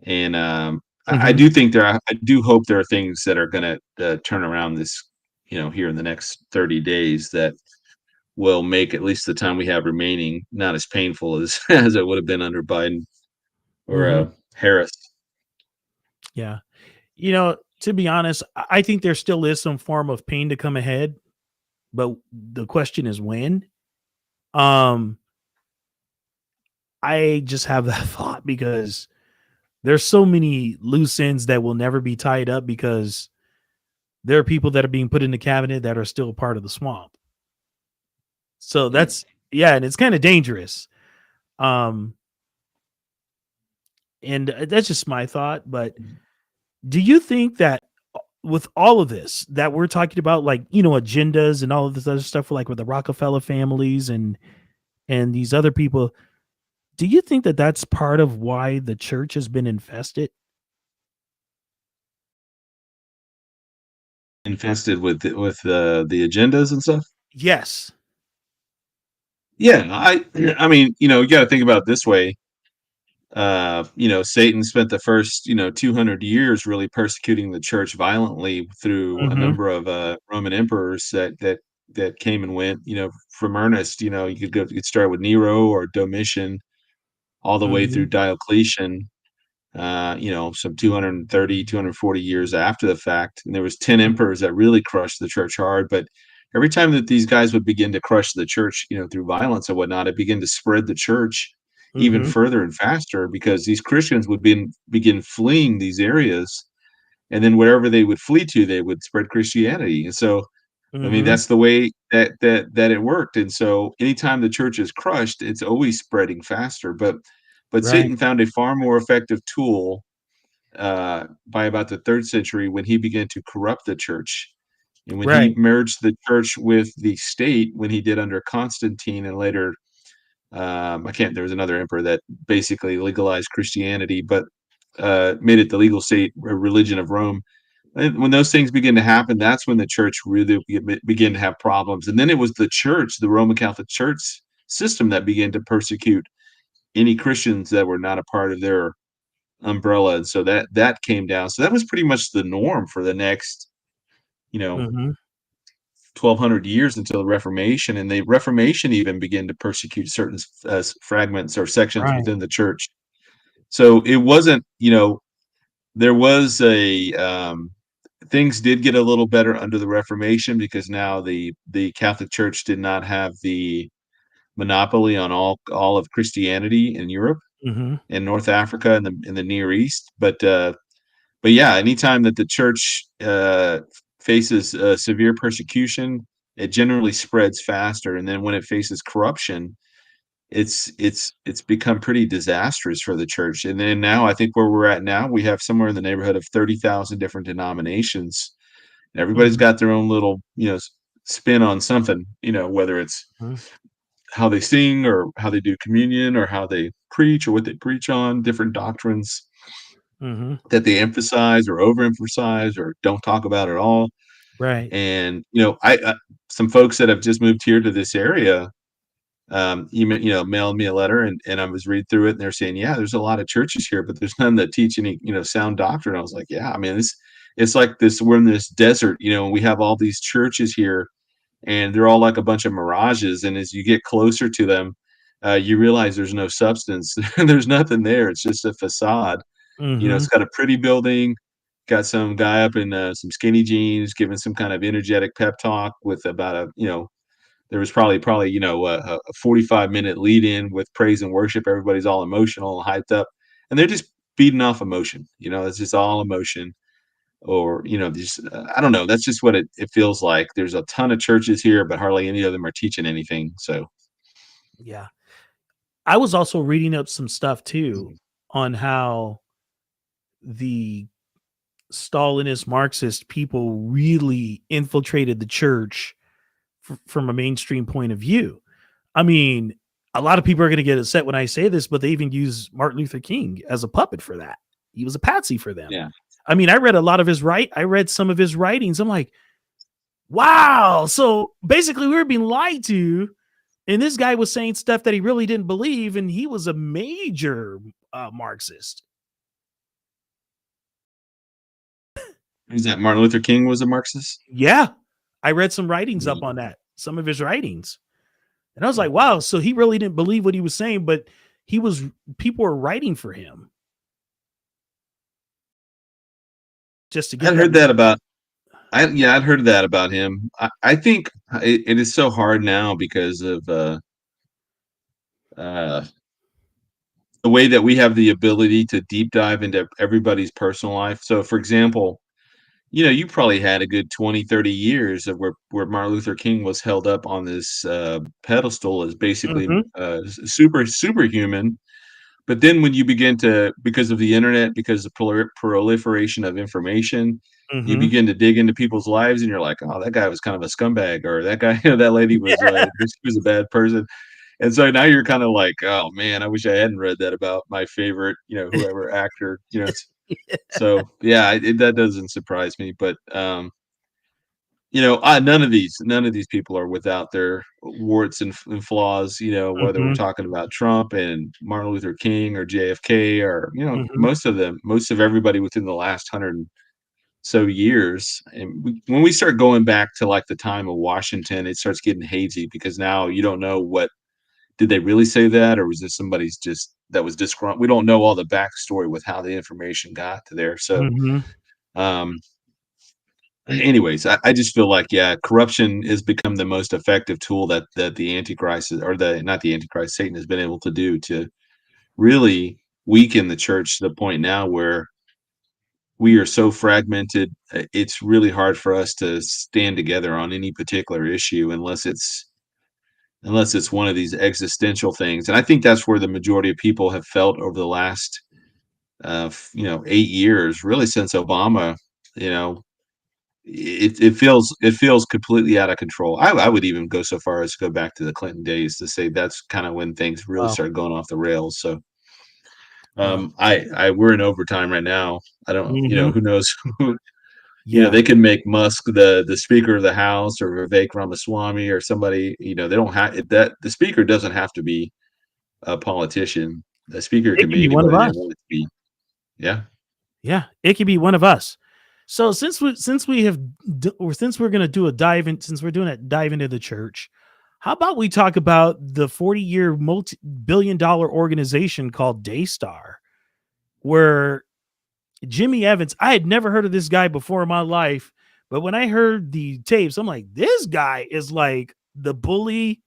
And I Mhm. do think I do hope there are things that are going to turn around this, here in the next 30 days that will make at least the time we have remaining not as painful as as it would have been under Biden or Mhm. Harris. Yeah. To be honest, I think there still is some form of pain to come ahead, but the question is when. Um, I just have that thought because there's so many loose ends that will never be tied up because there are people that are being put in the cabinet that are still part of the swamp. So that's yeah, and it's kind of dangerous. Um, and that's just my thought. But do you think that with all of this that we're talking about, like agendas and all of this other stuff, like with the Rockefeller families and these other people, do you think that that's part of why the church has been infested? Infested with the agendas and stuff. Yes. Yeah, I mean, you got to think about it this way. Satan spent the first 200 years really persecuting the church violently through a Mhm. number of Roman emperors that came and went. From Ernest. You could start with Nero or Domitian, all the way through Mhm. Diocletian. Some 230, 240 years after the fact. And there was 10 Mhm. emperors that really crushed the church hard. But every time that these guys would begin to crush the church, through violence and whatnot, it began to spread the church even Mhm. further and faster because these Christians would begin fleeing these areas. And then wherever they would flee to, they would spread Christianity. And so, I mean, Mhm. that's the way that it worked. And so anytime the church is crushed, it's always spreading faster. But Right. Satan found a far more effective tool by about the third century when he began to corrupt the church. And when he Right. merged the church with the state, when he did under Constantine and later, there was another emperor that basically legalized Christianity, but made it the legal state religion of Rome. And when those things begin to happen, that's when the church really began to have problems. And then it was the church, the Roman Catholic Church system, that began to persecute any Christians that were not a part of their umbrella. And so that came down. So that was pretty much the norm for the next, you know, Mhm. 1200 years until the Reformation. And the Reformation even began to persecute certain fragments or sections Right. within the church. So it wasn't, there was things did get a little better under the Reformation because now the Catholic Church did not have the monopoly on all of Christianity in Europe Mhm. and North Africa and the Near East. But yeah, anytime that the church faces severe persecution, it generally spreads faster. And then when it faces corruption, it's become pretty disastrous for the church. And then now I think where we're at now, we have somewhere in the neighborhood of 30,000 different denominations. Everybody's got their own little, spin on something, whether it's how they sing or how they do communion or how they preach or what they preach on, different doctrines that they emphasize or overemphasize or don't talk about at all. Right. And, I some folks that have just moved here to this area, mailed me a letter and I was reading through it and they're saying, yeah, there's a lot of churches here, but there's none that teach any, sound doctrine. I was like, yeah, I mean, it's like this, we're in this desert, we have all these churches here and they're all like a bunch of mirages. And as you get closer to them, you realize there's no substance. There's nothing there. It's just a facade. It's got a pretty building, got some guy up in some skinny jeans, giving some kind of energetic pep talk with about there was probably a 45-minute lead in with praise and worship. Everybody's all emotional and hyped up, and they're just feeding off emotion. It's just all emotion, or just I don't know. That's just what it feels like. There's a ton of churches here, but hardly any of them are teaching anything. So, yeah, I was also reading up some stuff too on how the Stalinist Marxist people really infiltrated the church from a mainstream point of view. I mean, a lot of people are going to get upset when I say this, but they even use Martin Luther King as a puppet for that. He was a patsy for them. Yeah. I mean, I read some of his writings. I'm like, wow. So basically we were being lied to, and this guy was saying stuff that he really didn't believe, and he was a major Marxist. Is that Martin Luther King was a Marxist? Yeah. I read some writings up on that, some of his writings. And I was like, wow, so he really didn't believe what he was saying, but people were writing for him. Just to get I'd heard that about I'd heard that about him. I think it is so hard now because of the way that we have the ability to deep dive into everybody's personal life. So for example, you probably had a good 20, 30 years of where Martin Luther King was held up on this pedestal as basically superhuman. But then when you begin to, because of the internet, because of proliferation of information, you begin to dig into people's lives and you're like, oh, that guy was kind of a scumbag, or that guy, that lady was, she was a bad person. And so now you're kind of like, oh man, I wish I hadn't read that about my favorite, whoever actor, So yeah, that doesn't surprise me, but none of these people are without their warts and flaws. Whether we're talking about Trump and Martin Luther King or JFK or most of everybody within the last 100 so years. And when we start going back to like the time of Washington, it starts getting hazy because now you don't know did they really say that, or was this somebody's that was disgruntled? We don't know all the backstory with how the information got to there. So, anyways, I just feel like, corruption has become the most effective tool that the Antichrist not the Antichrist, Satan has been able to do to really weaken the church to the point now where we are so fragmented. It's really hard for us to stand together on any particular issue unless it's one of these existential things. And I think that's where the majority of people have felt over the last, 8 years, really since Obama. It feels completely out of control. I would even go so far as to go back to the Clinton days to say that's kind of when things really started going off the rails. So, we're in overtime right now. I don't, who knows who. They can make Musk the Speaker of the House or Vivek Ramaswamy or somebody. They don't have that. The Speaker doesn't have to be a politician. The Speaker can be one of us. Yeah, it could be one of us. So since we're going to do a dive in, since we're doing a dive into the church, how about we talk about the 40-year multi-billion-dollar organization called Daystar, where Jimmy Evans, I had never heard of this guy before in my life, but when I heard the tapes, I'm like, this guy is like the bully.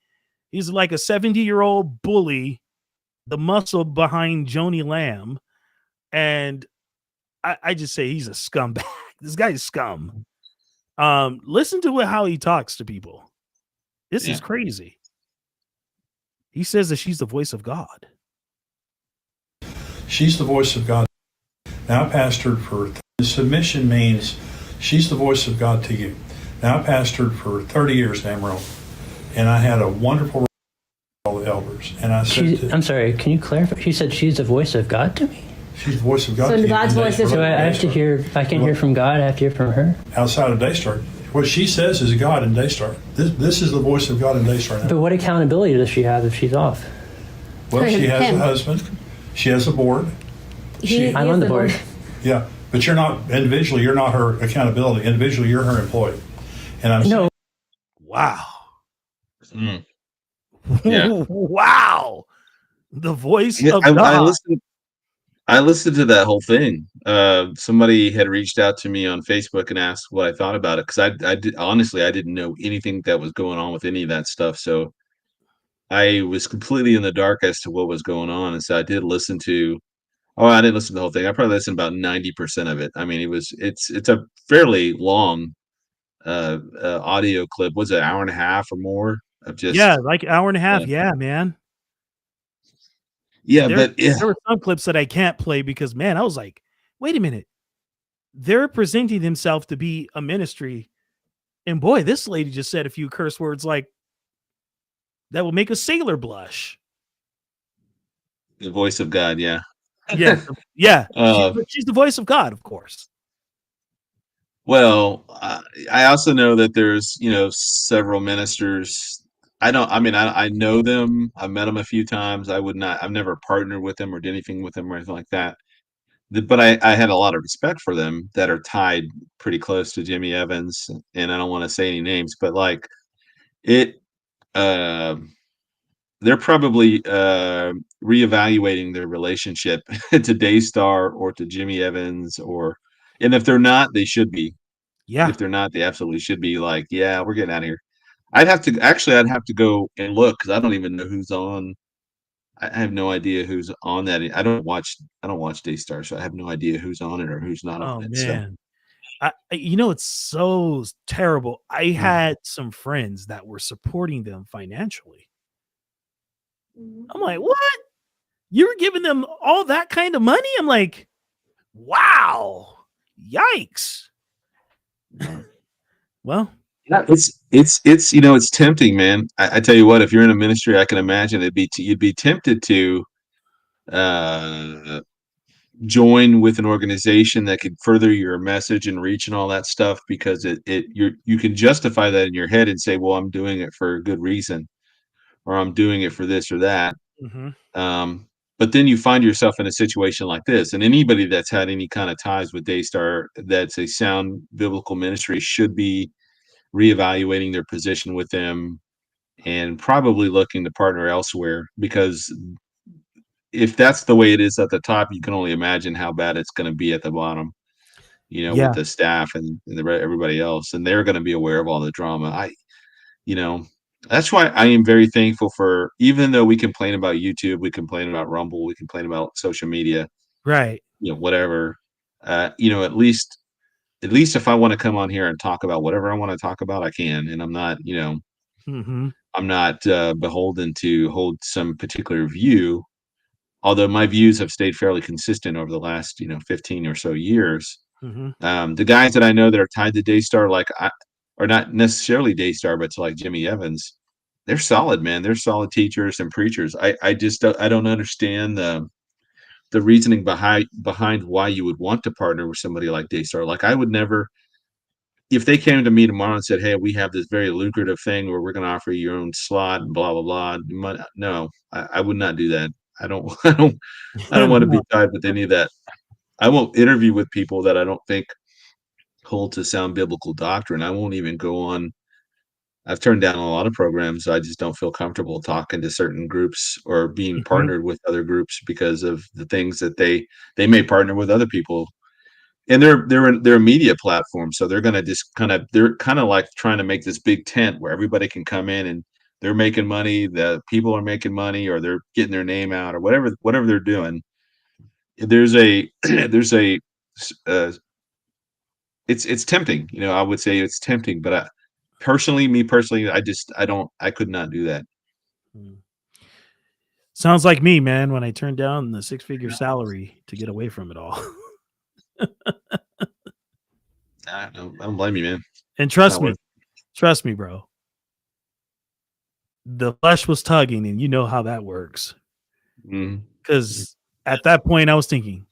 He's like a 70-year-old bully, the muscle behind Joni Lamb. And I just say he's a scumbag. This guy's scum. Listen to how he talks to people. This is crazy. He says that she's the voice of God. She's the voice of God. Now pastored for submission means She's the voice of God to you. Now, I pastored for 30 years in Amarillo, and I had a wonderful all the elders. And I said, I'm sorry, can you clarify? She said she's the voice of God to me? She's the voice of God So to you. God's voice is- So I have to hear, if I can hear from God, I have to hear from her? Outside of Daystar. What she says is God in Daystar. This is the voice of God in Daystar now. But what accountability does she have if she's off? Well, she has a husband. She has a board. I'm on the board. Yeah, but you're not individually. You're not her accountability. Individually, you're her employee. And I'm saying, wow. Yeah. Wow. The voice Yeah, of God. I listened to that whole thing. Somebody had reached out to me on Facebook and asked what I thought about it, because I did honestly, I didn't know anything that was going on with any of that stuff. So I was completely in the dark as to what was going on, and so I did listen to. Oh, I didn't listen to the whole thing. I probably listened about 90% of it. I mean, it's a fairly long audio clip. Was it an hour and a half or more of just like hour and a half. Yeah, man. Yeah, there but yeah. were some clips that I can't play because, man, I was like, wait a minute. They're presenting themselves to be a ministry. And boy, this lady just said a few curse words like that will make a sailor blush. The voice of God, yeah. Yeah. Yeah. Uh, She's the voice of God, of course. Well, I also know that there's, several ministers. I know them. I've met them a few times. I've never partnered with them or did anything with them or anything like that. But I had a lot of respect for them that are tied pretty close to Jimmy Evans. And I don't want to say any names, but like they're probably reevaluating their relationship to Daystar or to Jimmy Evans, and if they're not, they should be. Yeah. If they're not, they absolutely should be like, yeah, we're getting out of here. I'd have to go and look because I don't even know who's on. I have no idea who's on that. I don't watch Daystar, so I have no idea who's on it or who's not on it. Man. It's so terrible. I had some friends that were supporting them financially. I'm like, what? You were giving them all that kind of money? I'm like, wow. Yikes. Well, it's tempting, man. I tell you what, if you're in a ministry, I can imagine you'd be tempted to join with an organization that could further your message and reach and all that stuff, because you can justify that in your head and say, well, I'm doing it for a good reason, or I'm doing it for this or that. But then you find yourself in a situation like this, and anybody that's had any kind of ties with Daystar that's a sound biblical ministry should be reevaluating their position with them and probably looking to partner elsewhere, because if that's the way it is at the top, you can only imagine how bad it's going to be at the bottom, with the staff and everybody else, and they're going to be aware of all the drama. That's why I am very thankful for, even though we complain about YouTube, we complain about Rumble, we complain about social media, right? Whatever. At least if I want to come on here and talk about whatever I want to talk about, I can, and I'm not, I'm not beholden to hold some particular view. Although my views have stayed fairly consistent over the last, 15 or so years. The guys that I know that are tied to Daystar, or not necessarily Daystar, but to like Jimmy Evans, they're solid, man. They're solid teachers and preachers. I just don't understand the reasoning behind why you would want to partner with somebody like Daystar. Like, I would never, if they came to me tomorrow and said, hey, we have this very lucrative thing where we're going to offer you your own slot and blah, blah, blah. No, I would not do that. I don't want to be tied with any of that. I won't interview with people that I don't think hold to sound biblical doctrine. I won't even go on. I've turned down a lot of programs. I just don't feel comfortable talking to certain groups or being partnered with other groups because of the things that they may partner with other people. And they're a media platform, so they're gonna just they're kind of like trying to make this big tent where everybody can come in and they're making money, the people are making money, or they're getting their name out, or whatever they're doing. There's a it's tempting, I would say it's tempting, but me personally, I could not do that. Sounds like me, man, when I turned down the 6-figure salary to get away from it all. I don't blame you, man. And trust me, bro. The flesh was tugging, and you know how that works. Because at that point, I was thinking,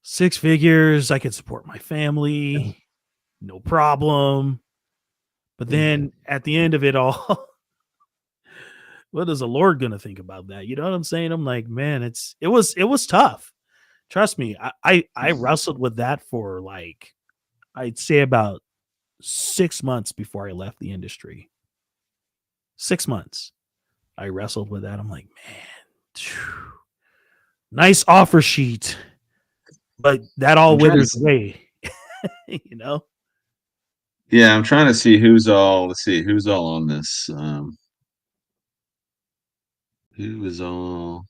6 figures, I could support my family, no problem. But then at the end of it all, what is the Lord gonna think about that? You know what I'm saying? I'm like, man, it was tough. Trust me, I wrestled with that for like, I'd say about 6 months before I left the industry. 6 months. I wrestled with that. I'm like, man, nice offer sheet, but that all withers away. You know? Yeah, I'm trying to see who's all. Let's see who's all on this. Who is all?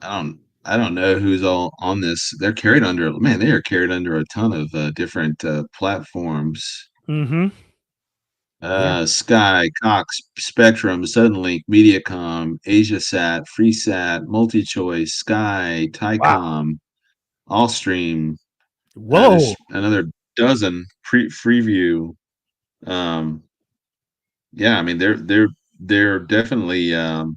I don't know who's all on this. They're carried under. Man, they are carried under a ton of different platforms. Mm-hmm. Sky, Cox, Spectrum, Suddenlink, MediaCom, AsiaSat, FreeSat, MultiChoice, Sky, Tycom, Allstream. Whoa! There's another dozen Freeview. Yeah, I mean they're definitely on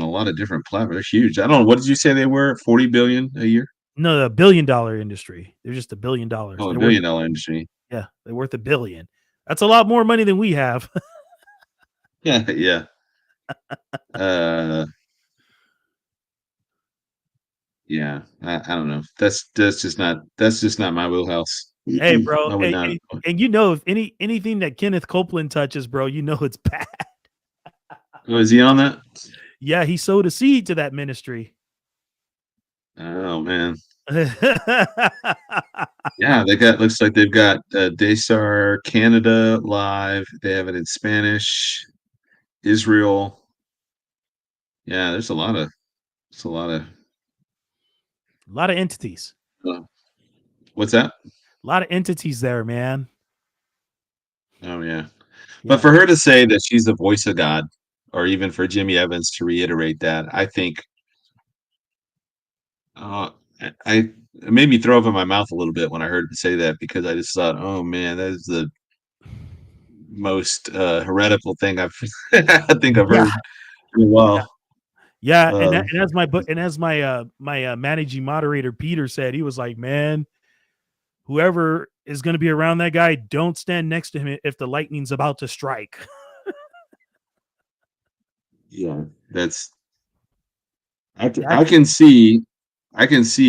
a lot of different platforms. They're huge. I don't know, what did you say they were? 40 billion a year? No, the $1 billion industry. They're just $1 billion. Oh, they're $1 billion industry. Yeah, they're worth $1 billion. That's a lot more money than we have. Yeah, yeah. Yeah, I don't know. That's just not my wheelhouse. Hey, bro, I would not. and you know, if anything that Kenneth Copeland touches, bro, you know it's bad. Oh, is he on that? Yeah, he sowed a seed to that ministry. Oh man. Yeah, looks like they've got Daystar Canada live. They have it in Spanish, Israel. Yeah, there's a lot of entities. What's that? A lot of entities there, man. Oh yeah. But for her to say that she's the voice of God, or even for Jimmy Evans to reiterate that, I think it made me throw up in my mouth a little bit when I heard her say that, because I just thought, oh man, that is the most heretical thing I think I've heard in a while. Yeah, and as my managing moderator Peter said, he was like, man, whoever is going to be around that guy, don't stand next to him if the lightning's about to strike. Yeah, that's. I can see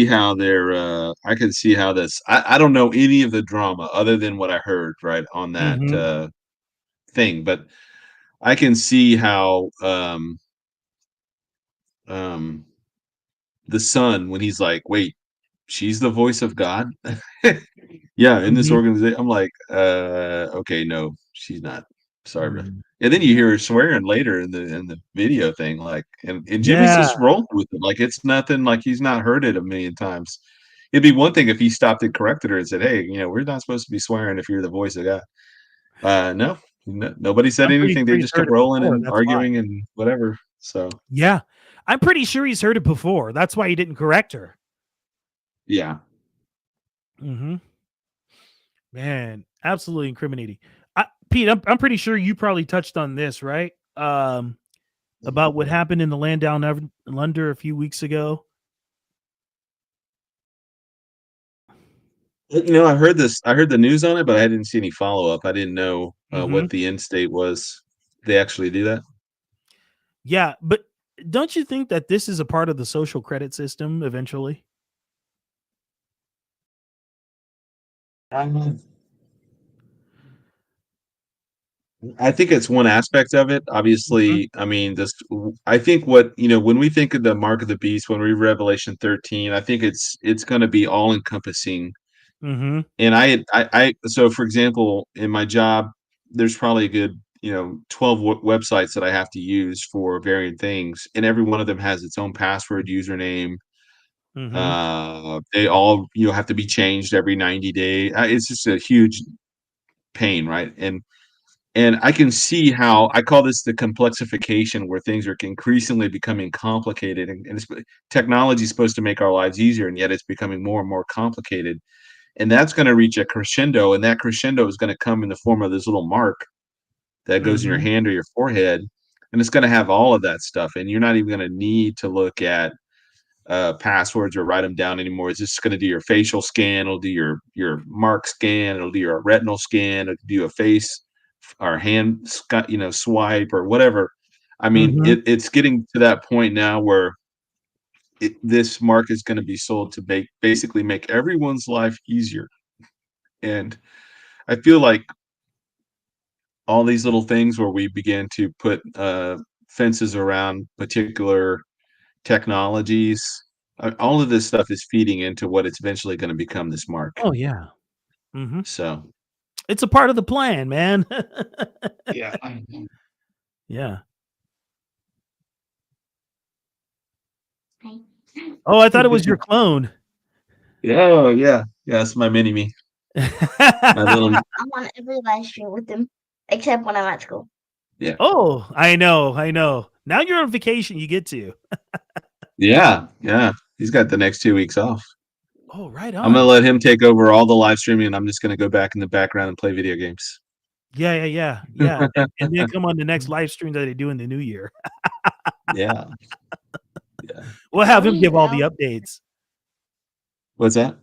how they're. I can see how this. I don't know any of the drama other than what I heard right on that thing, but I can see how the son, when he's like, wait, she's the voice of God. Yeah, in this organization, I'm like, okay, no, she's not. Sorry, bro. And then you hear her swearing later in the video thing, like, and Jimmy's just rolling with it, like it's nothing, like he's not heard it a million times. It'd be one thing if he stopped and corrected her and said, "Hey, we're not supposed to be swearing if you're the voice of God." No, nobody said anything. They just kept rolling and arguing and whatever. So yeah, I'm pretty sure he's heard it before. That's why he didn't correct her. Yeah. Man, absolutely incriminating. Pete, I'm pretty sure you probably touched on this, right? About what happened in the land down under a few weeks ago. I heard this. I heard the news on it, but I didn't see any follow up. I didn't know what the end state was. They actually do that? Yeah, but don't you think that this is a part of the social credit system eventually? I think it's one aspect of it. Obviously, I mean, I think when we think of the mark of the beast, when we read Revelation 13, I think it's going to be all encompassing. And so for example, in my job, there's probably a good 12 websites that I have to use for varying things, and every one of them has its own password, username. They all have to be changed every 90 days. It's just a huge pain, right? And And I can see how I call this the complexification, where things are increasingly becoming complicated, and technology is supposed to make our lives easier, and yet it's becoming more and more complicated. And that's going to reach a crescendo, and that crescendo is going to come in the form of this little mark that goes in your hand or your forehead, and it's going to have all of that stuff. And you're not even going to need to look at passwords or write them down anymore. It's just going to do your facial scan, it'll do your mark scan, it'll do your retinal scan, it'll do a face or hand swipe or whatever. I mean, it's getting to that point now where this mark is going to be sold to basically make everyone's life easier. And I feel like all these little things where we begin to put fences around particular technologies, all of this stuff is feeding into what it's eventually going to become, this mark. Oh yeah. So it's a part of the plan, man. yeah. Yeah. Oh, I thought it was your clone. Oh yeah, it's my mini me. My little. I'm on every live stream with him, except when I'm at school. Yeah. Oh, I know. Now you're on vacation. You get to. Yeah. He's got the next 2 weeks off. Oh, right on. I'm gonna let him take over all the live streaming, and I'm just gonna go back in the background and play video games. Yeah. And then come on the next live stream that they do in the new year. Yeah. We'll have him give all the updates. What's that?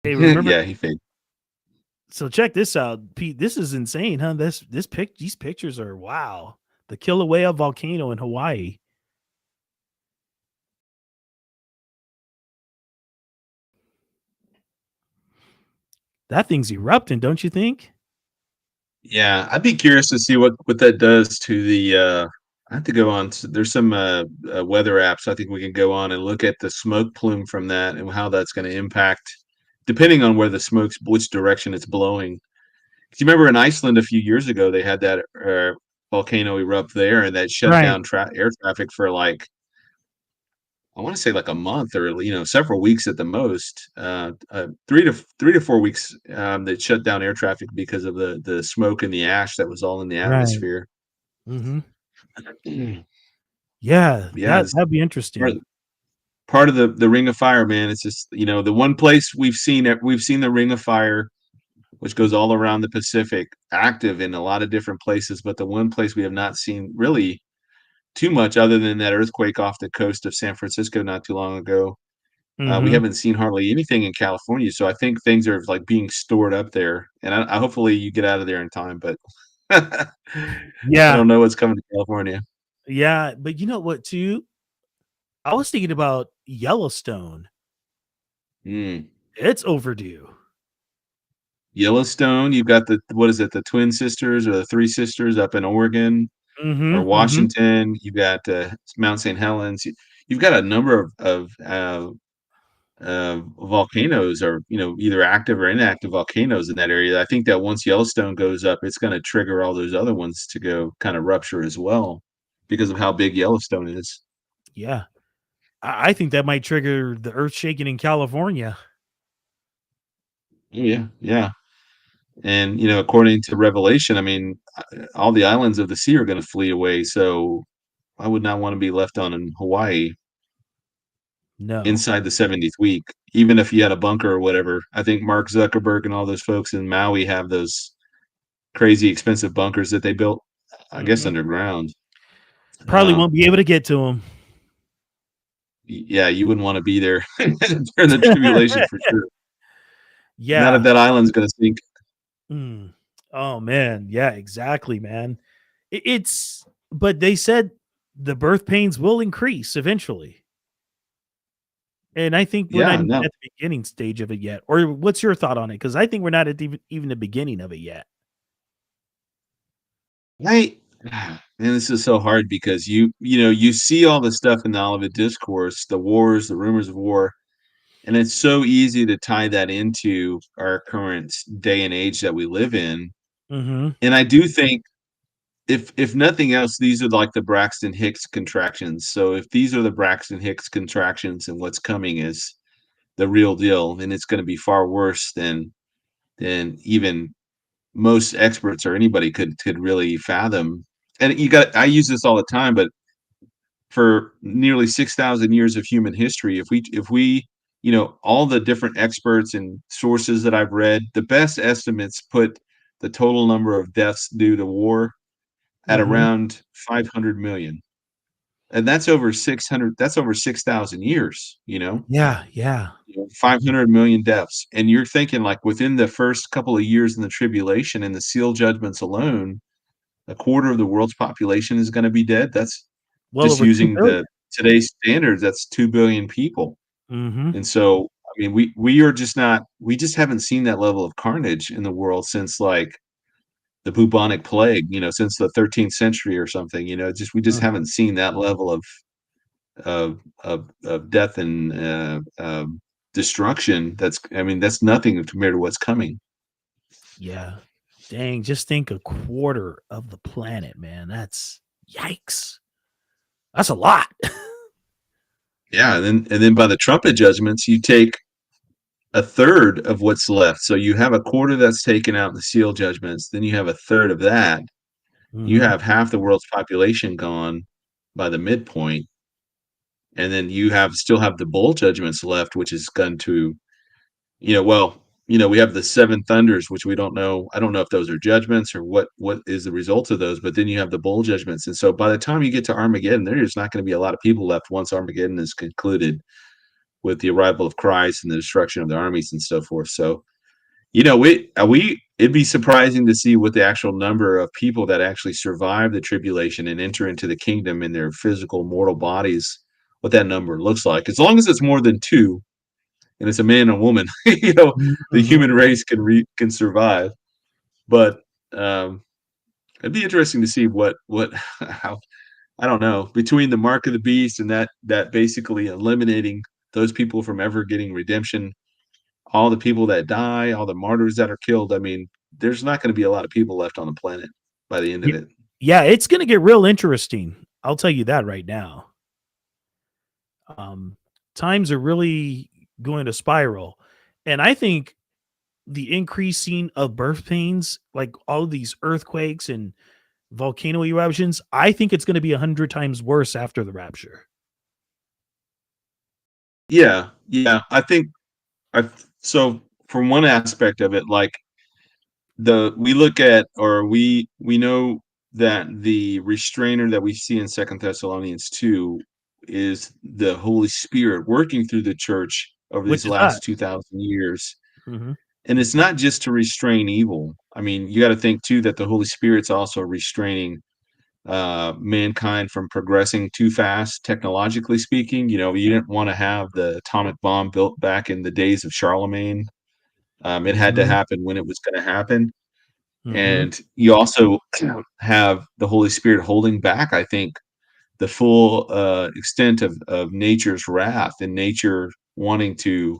Hey, remember? Yeah, he faked. So check this out, Pete. This is insane, huh? These pictures are wow. The Kilauea volcano in Hawaii. That thing's erupting, don't you think? Yeah, I'd be curious to see what that does to the. I have to go on. There's some weather apps I think we can go on and look at the smoke plume from that and how that's going to impact, depending on where the smoke's, which direction it's blowing. Do you remember in Iceland a few years ago they had that volcano erupt there, and that shut down air traffic for like, I want to say like a month or several weeks at the most. 3 to 4 weeks. That shut down air traffic because of the smoke and the ash that was all in the atmosphere. Yeah, that'd be interesting. Part of the Ring of Fire, man. It's just the one place we've seen the Ring of Fire, which goes all around the Pacific, active in a lot of different places, but the one place we have not seen really too much, other than that earthquake off the coast of San Francisco not too long ago. We haven't seen hardly anything in California, so I think things are like being stored up there, and I hopefully you get out of there in time, but yeah, I don't know what's coming to California. Yeah, but you know what too? I was thinking about Yellowstone. It's overdue. Yellowstone, you've got the Twin Sisters or the Three Sisters up in Oregon or Washington. You've got Mount St. Helens. You've got a number of volcanoes, or either active or inactive volcanoes in that area. I think that once Yellowstone goes up, it's going to trigger all those other ones to go kind of rupture as well, because of how big Yellowstone is. Yeah, I think that might trigger the earth shaking in California. Yeah. And according to Revelation, I mean, all the islands of the sea are going to flee away. So I would not want to be left on in Hawaii. No. Inside the 70th week, even if you had a bunker or whatever. I think Mark Zuckerberg and all those folks in Maui have those crazy expensive bunkers that they built, I guess, underground. Probably won't be able to get to them. Yeah, you wouldn't want to be there during the tribulation for sure. Yeah. Not if that island's going to sink. Oh man, yeah, exactly, man. But they said the birth pains will increase eventually. And I think we're not at the beginning stage of it yet. Or what's your thought on it? Because I think we're not at even the beginning of it yet. Man, this is so hard because you see all the stuff in the Olivet Discourse, the wars, the rumors of war, and it's so easy to tie that into our current day and age that we live in. And I do think, if nothing else, these are like the Braxton Hicks contractions. So if these are the Braxton Hicks contractions, and what's coming is the real deal, and it's going to be far worse than than even most experts or anybody could really fathom. And I use this all the time, but for nearly 6,000 years of human history, if we all the different experts and sources that I've read, the best estimates put the total number of deaths due to war at around 500 million. And that's over 6,000 years, Yeah. 500 million deaths. And you're thinking, like, within the first couple of years in the tribulation and the seal judgments alone, a quarter of the world's population is going to be dead. That's Well just over 2 using billion. today's standards. That's 2 billion people. Mm-hmm. And so, I mean, we just haven't seen that level of carnage in the world since, like, the bubonic plague, since the 13th century or something. We just haven't seen that level of death and destruction. That's nothing compared to what's coming. Yeah. Dang, just think a quarter of the planet, man. That's yikes. That's a lot. Yeah, and then by the trumpet judgments, you take a third of what's left. So you have a quarter that's taken out in the seal judgments. Then you have a third of that. You have half the world's population gone by the midpoint, and then you still have the bowl judgments left, which is going to, we have the seven thunders, which we don't know. I don't know if those are judgments or what is the result of those. But then you have the bowl judgments, and so by the time you get to Armageddon, there's not going to be a lot of people left once Armageddon is concluded, with the arrival of Christ and the destruction of the armies and so forth. So, it'd be surprising to see what the actual number of people that actually survive the tribulation and enter into the kingdom in their physical mortal bodies, what that number looks like. As long as it's more than two, and it's a man and a woman, the human race can survive. But it'd be interesting to see how, I don't know, between the mark of the beast and that basically eliminating those people from ever getting redemption, all the people that die, all the martyrs that are killed. I mean, there's not going to be a lot of people left on the planet by the end of it. Yeah, it's going to get real interesting. I'll tell you that right now. Times are really going to spiral. And I think the increasing of birth pains, like all these earthquakes and volcano eruptions, I think it's going to be 100 times worse after the rapture. Yeah. I think so from one aspect of it, like we know that the restrainer that we see in 2 Thessalonians 2 is the Holy Spirit working through the church over these last 2,000 years. Mm-hmm. And it's not just to restrain evil. I mean, you got to think too that the Holy Spirit's also restraining mankind from progressing too fast, technologically speaking. You didn't want to have the atomic bomb built back in the days of Charlemagne. It had to happen when it was going to happen. And you also have the Holy Spirit holding back, I think, the full extent of nature's wrath and nature wanting to,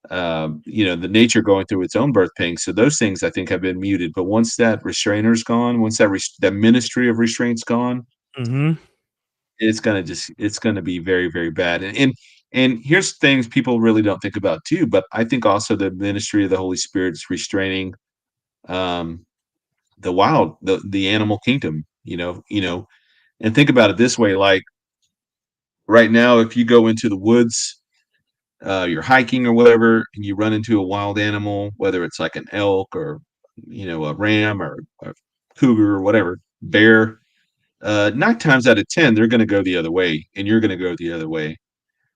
the nature going through its own birth pains. So those things I think have been muted. But once that restrainer's gone, once that ministry of restraint's gone, it's going to be very, very bad. And here's things people really don't think about too. But I think also the ministry of the Holy Spirit is restraining the animal kingdom. And think about it this way: like right now, if you go into the woods, you're hiking or whatever, and you run into a wild animal, whether it's like an elk or a ram or a cougar or whatever, bear, 9 times out of 10 they're going to go the other way, and you're going to go the other way.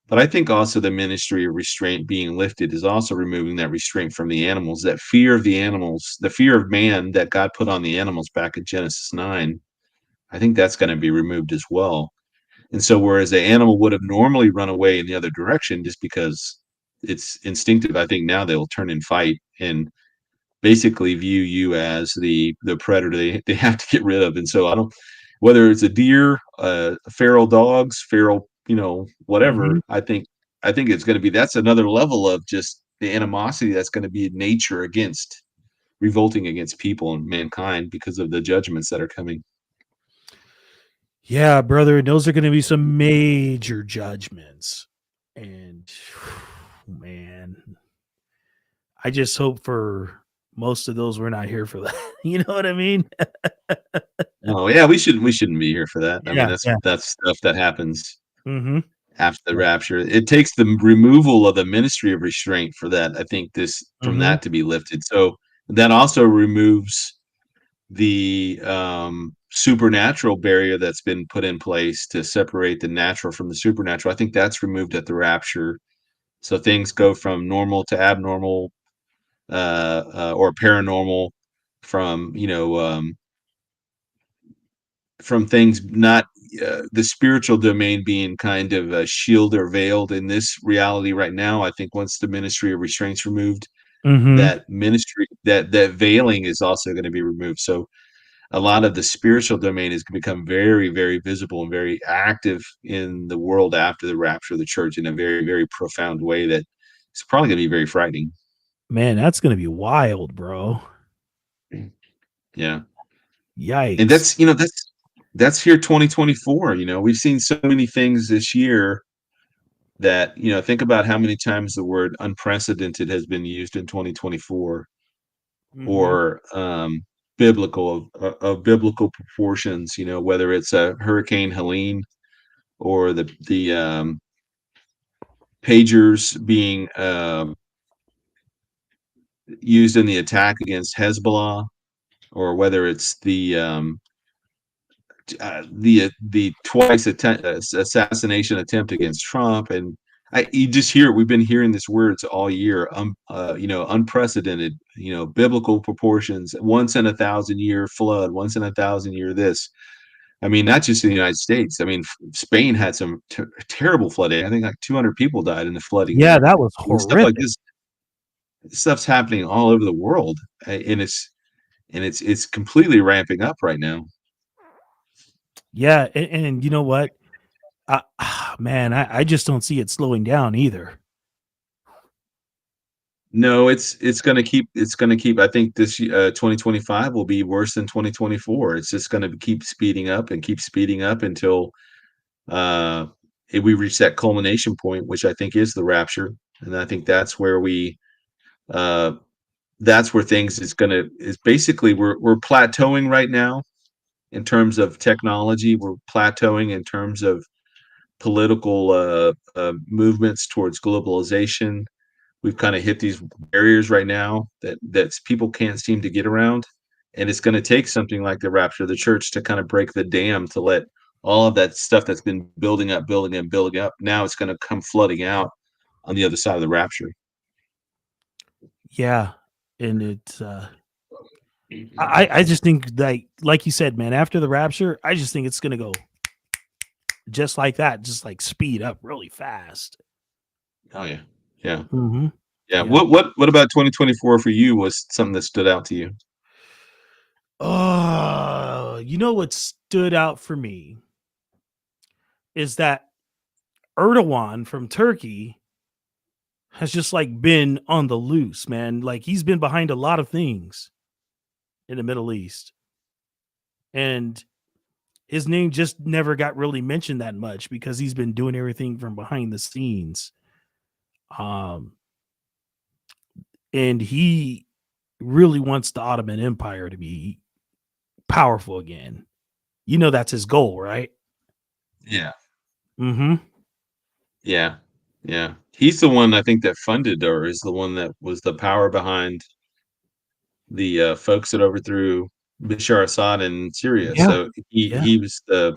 But I think also the ministry of restraint being lifted is also removing that restraint from the animals, that fear of the animals, the fear of man that God put on the animals back in Genesis 9. I think that's going to be removed as well. And so whereas the animal would have normally run away in the other direction just because it's instinctive, I think now they'll turn and fight and basically view you as the predator they have to get rid of. And so whether it's a deer, feral dogs, feral, whatever, I think it's going to be, that's another level of just the animosity that's going to be in nature revolting against people and mankind because of the judgments that are coming. Yeah, brother, those are going to be some major judgments. And man, I just hope for most of those were not here for that. You know what I mean? Oh yeah, we shouldn't be here for that. I mean, Yeah, yeah. that's stuff that happens Mm-hmm. after the rapture. It takes the removal of the ministry of restraint for that. I think from Mm-hmm. that to be lifted. So that also removes the supernatural barrier that's been put in place to separate the natural from the supernatural. I think that's removed at the rapture. So things go from normal to abnormal, or paranormal, from from things not the spiritual domain being kind of shielded or veiled in this reality right now. I think once the ministry of restraints removed, Mm-hmm. that ministry, that veiling is also going to be removed. So a lot of the spiritual domain is going to become very, very visible and very active in the world after the rapture of the church in a very, very profound way that it's probably going to be very frightening. Man, that's gonna be wild, bro. Yeah. Yikes. And that's here 2024. We've seen so many things this year that, think about how many times the word unprecedented has been used in 2024, Mm-hmm. or biblical, of biblical proportions, whether it's a Hurricane Helene, or the pagers being used in the attack against Hezbollah, or whether it's the twice assassination attempt against Trump. And you just hear it. We've been hearing these words all year. Unprecedented. Biblical proportions. Once in 1,000-year flood. Once in 1,000-year this. I mean, not just in the United States. I mean, Spain had some terrible flooding. I think like 200 people died in the flooding Yeah, there. that was And stuff like horrific. this stuff's happening all over the world, and it's completely ramping up right now. Yeah, and you know what? Man, I just don't see it slowing down either. No, it's going to keep. I think this 2025 will be worse than 2024. It's just going to keep speeding up and keep speeding up until uh we reach that culmination point, which I think is the rapture. And I think uh that's where things is basically, we're plateauing right now in terms of technology. We're plateauing in terms of political movements towards globalization. We've kind of hit these barriers right now that people can't seem to get around, and it's going to take something like the rapture of the church to kind of break the dam, to let all of that stuff that's been building up, now it's going to come flooding out on the other side of the rapture. Yeah, and it's I just think, like you said, man, after the rapture, I just think it's gonna go just like that, just like speed up really fast. Oh yeah, yeah, Mm-hmm. yeah. What about 2024 for you was something that stood out to you? You know what stood out for me is that Erdogan from Turkey has just like been on the loose, man. Like he's been behind a lot of things in the Middle East. And his name just never got really mentioned that much because he's been doing everything from behind the scenes. And he really wants the Ottoman Empire to be powerful again. You know, that's his goal, right? Yeah. Mm-hmm. Yeah, yeah. He's the one, I think, that funded, or is the one that was the power behind the folks that overthrew Bashar Assad in Syria. Yeah. So he was the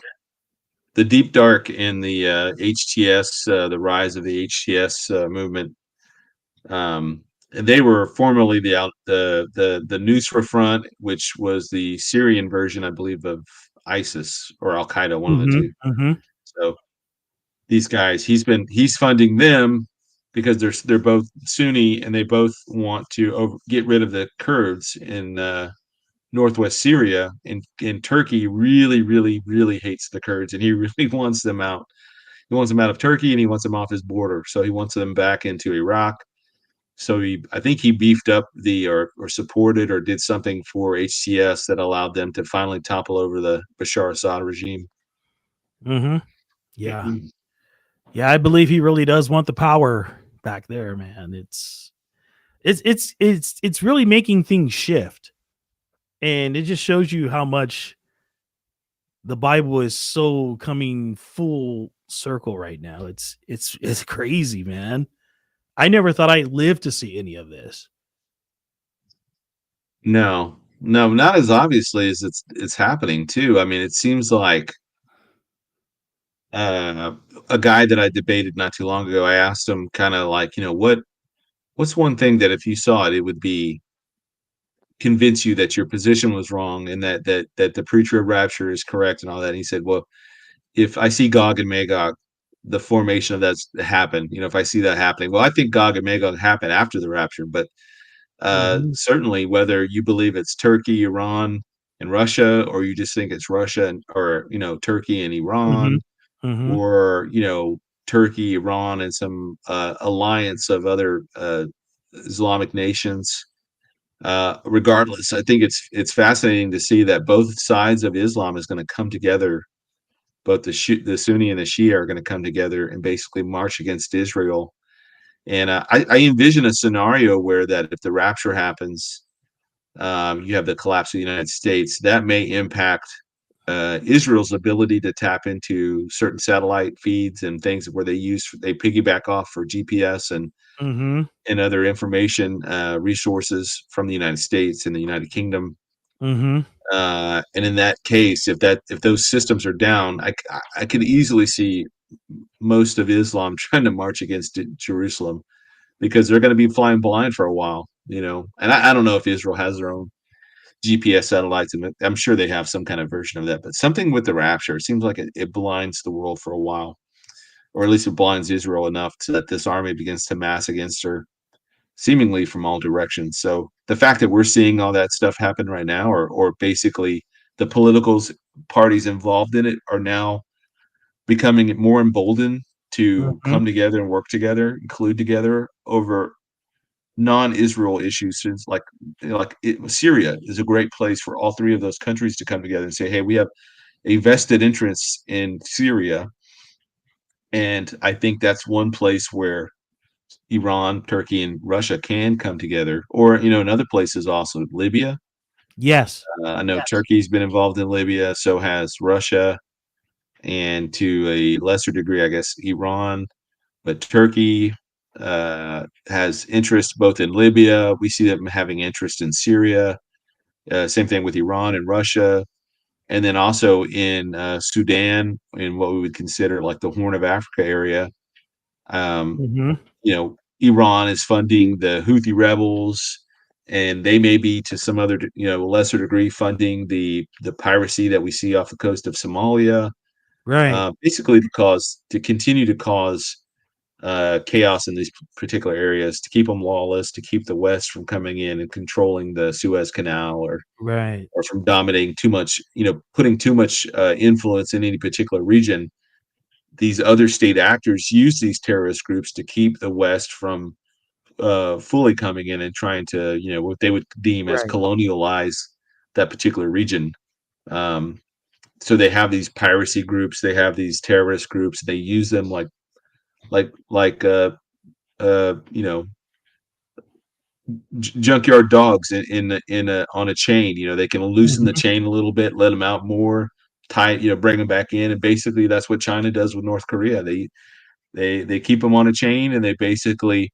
deep dark in the HTS, the rise of the HTS movement. And they were formerly the Nusra Front, which was the Syrian version, I believe, of ISIS or Al Qaeda, one of the two. Mm-hmm. So these guys, he's funding them because they're both Sunni, and they both want to get rid of the Kurds in northwest Syria. And Turkey really, really, really hates the Kurds, and he really wants them out. He wants them out of Turkey, and he wants them off his border. So he wants them back into Iraq. So I think he beefed up or supported or did something for HTS that allowed them to finally topple over the Bashar Assad regime. Mm-hmm. Yeah. Yeah, I believe he really does want the power back there, man. It's It's really making things shift, and it just shows you how much the Bible is so coming full circle right now. It's crazy, man. I never thought I'd live to see any of this. No, not as obviously as it's happening too. I mean, it seems like a guy that I debated not too long ago. I asked him kind of like, what's one thing that if you saw it, it would be convince you that your position was wrong and that the pre-trib rapture is correct and all that. And he said, well, if I see Gog and Magog, the formation of that's happened, if I see that happening, well, I think Gog and Magog happened after the rapture, but certainly whether you believe it's Turkey, Iran, and Russia, or you just think it's Russia or Turkey and Iran, or Turkey, Iran, and some alliance of other Islamic nations. Regardless, I think it's fascinating to see that both sides of Islam is going to come together. Both the Sunni and the Shia are going to come together and basically march against Israel. And I envision a scenario where that if the rapture happens, you have the collapse of the United States, that may impact Israel's ability to tap into certain satellite feeds and things where they piggyback off for GPS and other information resources from the United States and the United Kingdom. And in that case, if those systems are down, I could easily see most of Islam trying to march against Jerusalem because they're going to be flying blind for a while, And I don't know if Israel has their own GPS satellites, and I'm sure they have some kind of version of that. But something with the rapture, it seems like it blinds the world for a while, or at least it blinds Israel enough so that this army begins to mass against her, seemingly from all directions. So the fact that we're seeing all that stuff happen right now, or basically the political parties involved in it are now becoming more emboldened to come together and work together, include together over non-Israel issues. Like Syria is a great place for all three of those countries to come together and say, hey, we have a vested interest in Syria. And I think that's one place where Iran, Turkey, and Russia can come together. Or, in other places also, Libya. Yes. I know Turkey's been involved in Libya, so has Russia, and to a lesser degree, I guess, Iran. But Turkey has interest both in Libya. We see them having interest in Syria. Same thing with Iran and Russia. And then also in Sudan, in what we would consider like the Horn of Africa area. Iran is funding the Houthi rebels, and they may be to some other, lesser degree funding the piracy that we see off the coast of Somalia. Right. Basically to continue to cause chaos in these particular areas, to keep them lawless, to keep the West from coming in and controlling the Suez Canal, or from dominating too much, putting too much influence in any particular region. These other state actors use these terrorist groups to keep the West from fully coming in and trying to, what they would deem as colonialize that particular region. So they have these piracy groups, they have these terrorist groups, they use them like junkyard dogs on a chain. They can loosen the chain a little bit, let them out more, tie, bring them back in, and basically that's what China does with North Korea. They keep them on a chain, and they basically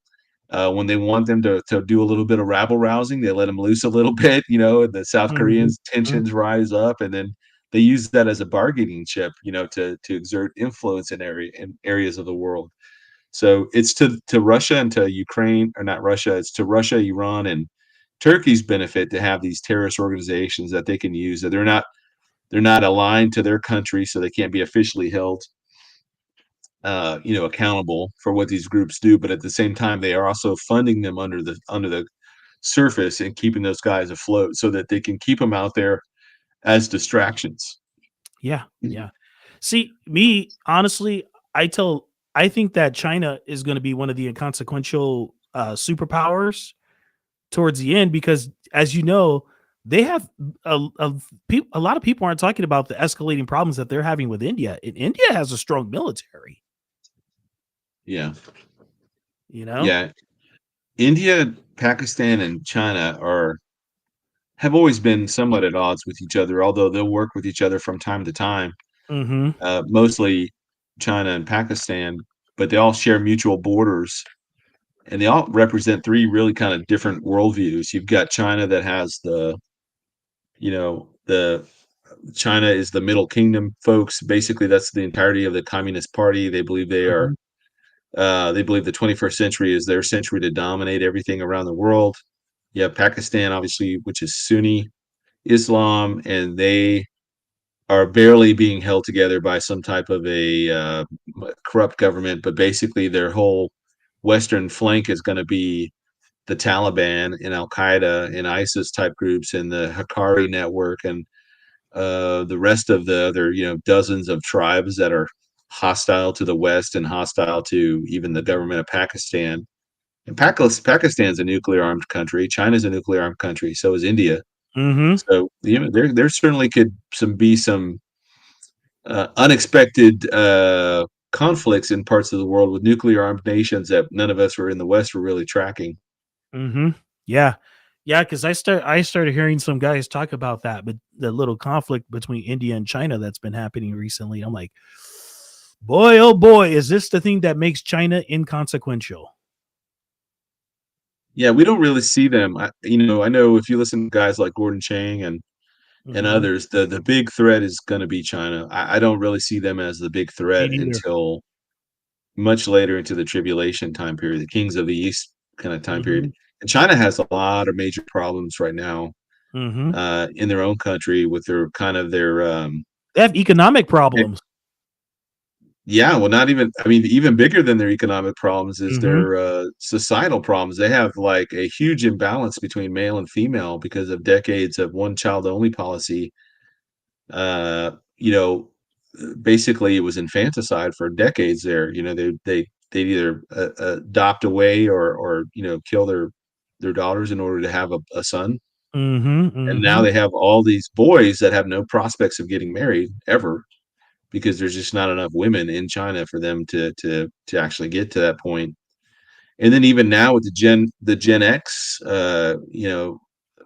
when they want them to do a little bit of rabble rousing, they let them loose a little bit, and the South Koreans tensions rise up, and then they use that as a bargaining chip, to exert influence in areas of the world. So it's to Russia and to Ukraine, or not Russia, it's to Russia, Iran, and Turkey's benefit to have these terrorist organizations that they can use. That they're not aligned to their country, so they can't be officially held accountable for what these groups do, but at the same time they are also funding them under the surface and keeping those guys afloat so that they can keep them out there as distractions. Yeah. See, me, honestly, I think that China is going to be one of the inconsequential superpowers towards the end, because as you know, they have a lot of people aren't talking about the escalating problems that they're having with India. And India has a strong military. Yeah. Yeah. India, Pakistan, and China have always been somewhat at odds with each other, although they'll work with each other from time to time. Mm-hmm. Mostly China and Pakistan, but they all share mutual borders, and they all represent three really kind of different worldviews. You've got China that has the China is the Middle Kingdom folks. Basically, that's the entirety of the Communist Party. They believe they believe the 21st century is their century to dominate everything around the world. You have Pakistan, obviously, which is Sunni Islam, and they are barely being held together by some type of a corrupt government. But basically, their whole western flank is going to be the Taliban and Al Qaeda and ISIS type groups and the Haqqari network and the rest of the other, dozens of tribes that are hostile to the West and hostile to even the government of Pakistan. And Pakistan's a nuclear armed country. China's a nuclear armed country. So is India. Mm-hmm. So there certainly could be some unexpected conflicts in parts of the world with nuclear armed nations that none of us were in the West were really tracking. Mm-hmm. Yeah. Yeah, because I started hearing some guys talk about that, but the little conflict between India and China that's been happening recently. I'm like, boy, oh boy, is this the thing that makes China inconsequential? Yeah, we don't really see them. I know if you listen to guys like Gordon Chang and others, the big threat is going to be China. I don't really see them as the big threat until much later into the tribulation time period, the kings of the East kind of time period. And China has a lot of major problems right now in their own country with their they have economic problems. Yeah, well, not even, I mean, even bigger than their economic problems is their societal problems. They have like a huge imbalance between male and female because of decades of one child only policy. Basically it was infanticide for decades there. They'd either adopt away or kill their daughters in order to have a son. And now they have all these boys that have no prospects of getting married ever, because there's just not enough women in China for them to actually get to that point. And then even now with the Gen X, or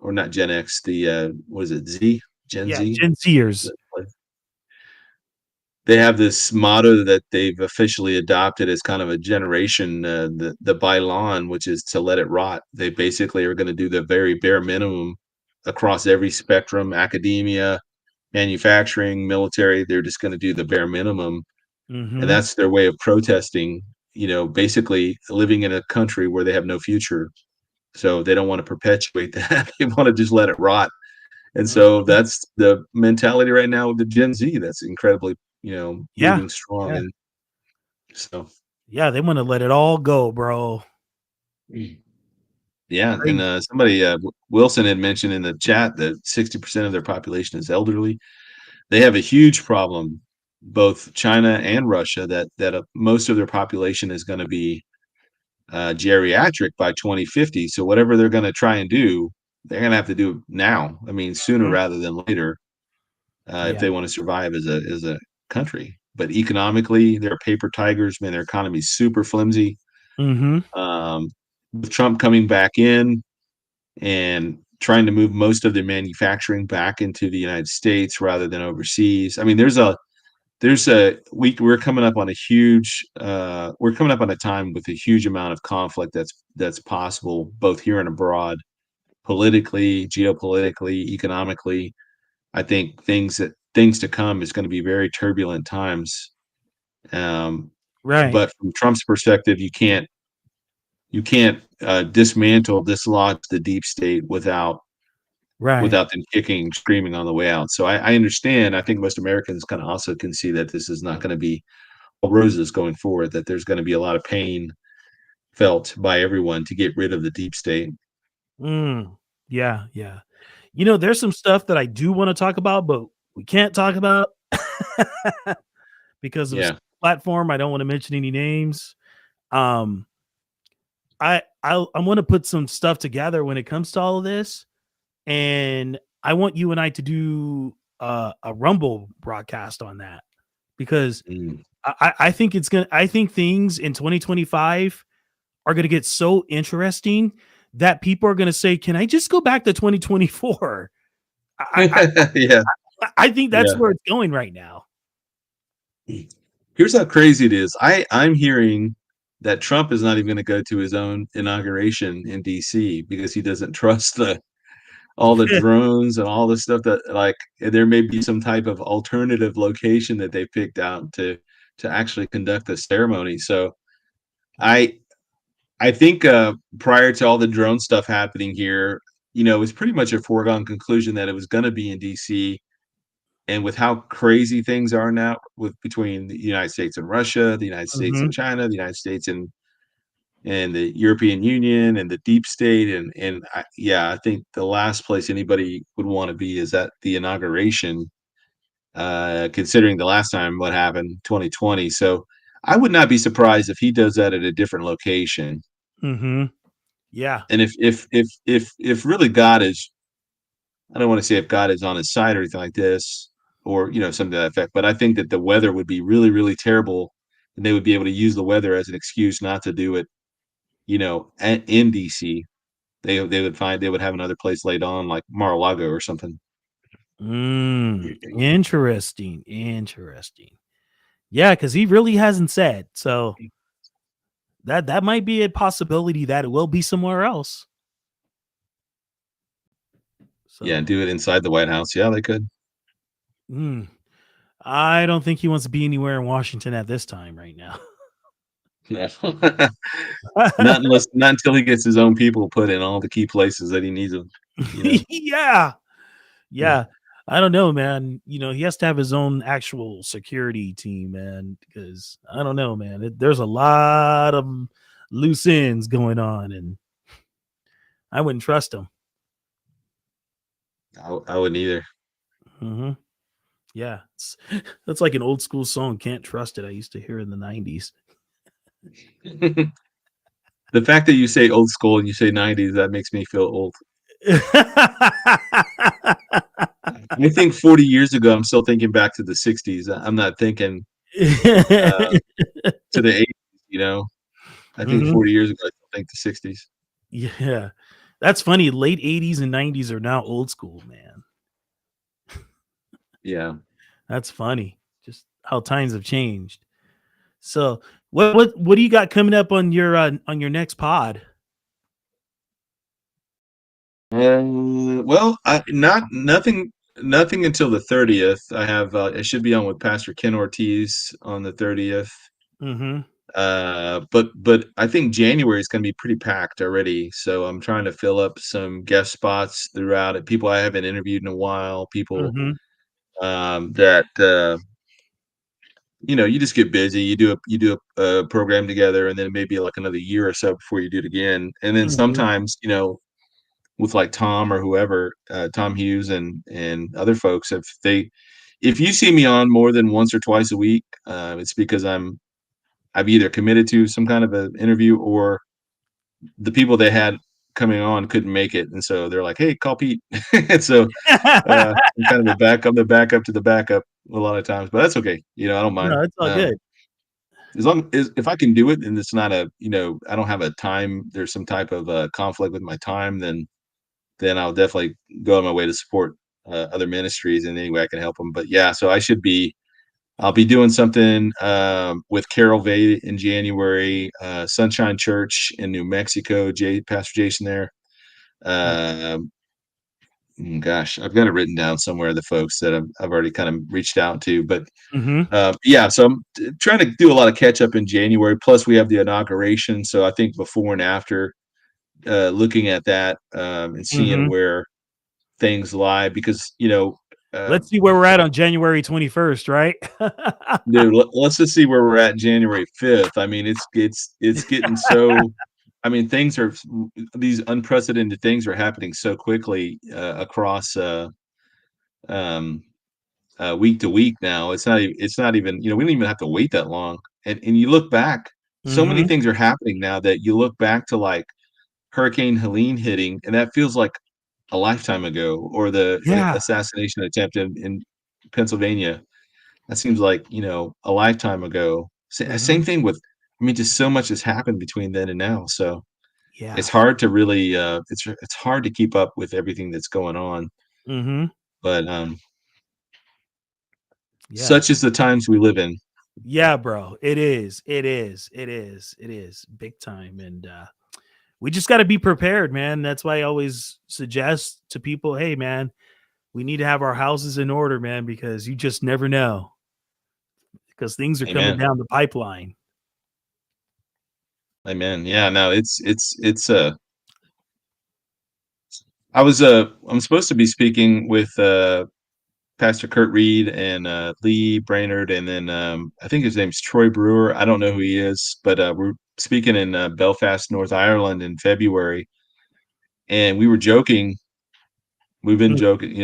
not Gen X, the what is it, Z? Gen Z? Gen Zers. They have this motto that they've officially adopted as kind of a generation, the Bylon, which is to let it rot. They basically are going to do the very bare minimum across every spectrum, academia, manufacturing, military. They're just going to do the bare minimum. And that's their way of protesting, basically living in a country where they have no future. So they don't want to perpetuate that. They want to just let it rot. And so that's the mentality right now with the Gen Z. That's incredibly, moving strong. Yeah. And so, yeah, they want to let it all go, bro. Yeah. And somebody, Wilson had mentioned in the chat that 60% of their population is elderly. They have a huge problem, both China and Russia, that most of their population is going to be geriatric by 2050. So whatever they're going to try and do, they're going to have to do now. I mean, sooner rather than later, if they want to survive as a country. But economically, they're paper tigers. Man, their economy's super flimsy. With Trump coming back in and trying to move most of their manufacturing back into the United States rather than overseas. I mean, we're coming up on a time with a huge amount of conflict that's possible both here and abroad, politically, geopolitically, economically. I think things to come is going to be very turbulent times. Right. But from Trump's perspective, you can't dislodge the deep state without them kicking and screaming on the way out. So I understand. I think most Americans kind of also can see that this is not going to be all roses going forward, that there's going to be a lot of pain felt by everyone to get rid of the deep state. Yeah. There's some stuff that I do want to talk about, but we can't talk about because of the platform. I don't want to mention any names. I want to put some stuff together when it comes to all of this, and I want you and I to do a Rumble broadcast on that, because I think things in 2025 are going to get so interesting that people are going to say, "Can I just go back to 2024?" Yeah. I think that's Yeah. where it's going right now. Here's how crazy it is. I'm hearing that Trump is not even going to go to his own inauguration in DC because he doesn't trust all the drones and all the stuff that, like, there may be some type of alternative location that they picked out to actually conduct the ceremony. So I think prior to all the drone stuff happening here, it was pretty much a foregone conclusion that it was going to be in DC. And with how crazy things are now between the United States and Russia, the United States and China, the United States and the European Union and the deep state, I think the last place anybody would want to be is at the inauguration, considering the last time what happened, 2020. So I would not be surprised if he does that at a different location. Yeah. And if really God is, I don't want to say if God is on his side or anything like this, or something to that effect, but I think that the weather would be really, really terrible, and they would be able to use the weather as an excuse not to do it. In DC, they would have another place laid on, like Mar-a-Lago or something. Interesting. Yeah, because he really hasn't said. So that might be a possibility that it will be somewhere else. So. Yeah, do it inside the White House. Yeah, they could. I don't think he wants to be anywhere in Washington at this time right now. No. not until he gets his own people put in all the key places that he needs them. Yeah. I don't know, man. He has to have his own actual security team, man, because I don't know, man. There's a lot of loose ends going on, and I wouldn't trust him. I wouldn't either. Yeah, that's like an old school song, "Can't Trust It." I used to hear in the 90s. The fact that you say old school and you say 90s, that makes me feel old. I think 40 years ago, I'm still thinking back to the 60s. I'm not thinking to the 80s, I think 40 years ago, I still think the 60s. Yeah, that's funny. Late 80s and 90s are now old school, man. Yeah. That's funny. Just how times have changed. So what do you got coming up on your next pod? Well, nothing until the 30th. I have I should be on with Pastor Ken Ortiz on the 30th. But I think January is going to be pretty packed already. So I'm trying to fill up some guest spots throughout it. People I haven't interviewed in a while. People that you just get busy. You do a program together, and then maybe like another year or so before you do it again. And then sometimes with like Tom or whoever, Tom Hughes and other folks, if you see me on more than once or twice a week, it's because I've either committed to some kind of an interview, or the people they had coming on couldn't make it, and so they're like, "Hey, call Pete." And so I'm kind of the backup to the backup a lot of times, but that's okay. I don't mind. No, it's all good. As long as if I can do it and it's not I don't have a time, there's some type of conflict with my time, then I'll definitely go on my way to support other ministries in any way I can help them. But yeah, so I'll be doing something with Carol Vade in January, Sunshine Church in New Mexico, Pastor Jason there. Gosh, I've got it written down somewhere, the folks that I've already kind of reached out to. But yeah, so I'm trying to do a lot of catch up in January. Plus, we have the inauguration. So I think before and after, looking at that and seeing where things lie, because let's see where we're at on January 21st, right? Dude, let's just see where we're at January 5th. I mean, it's getting so. I mean, these unprecedented things are happening so quickly across week to week now. It's not even we don't even have to wait that long. And you look back, so many things are happening now that you look back to, like Hurricane Helene hitting, and that feels like a lifetime ago, or the assassination attempt in Pennsylvania. That seems like a lifetime ago. Same thing with I mean, just so much has happened between then and now. So Yeah. it's hard to really, it's hard to keep up with everything that's going on. Mm-hmm. But Yeah. such is the times we live in. Yeah, bro. It is. It is. It is. It is big time. And we just got to be prepared, man. That's why I always suggest to people, hey, man, we need to have our houses in order, man, because you just never know. Because things are coming Amen. down the pipeline. Amen. Yeah, no, I'm supposed to be speaking with Pastor Kurt Reed and Lee Brainerd, and then I think his name's Troy Brewer. I don't know who he is, but we're speaking in Belfast, North Ireland in February, and we were joking. We've been joking,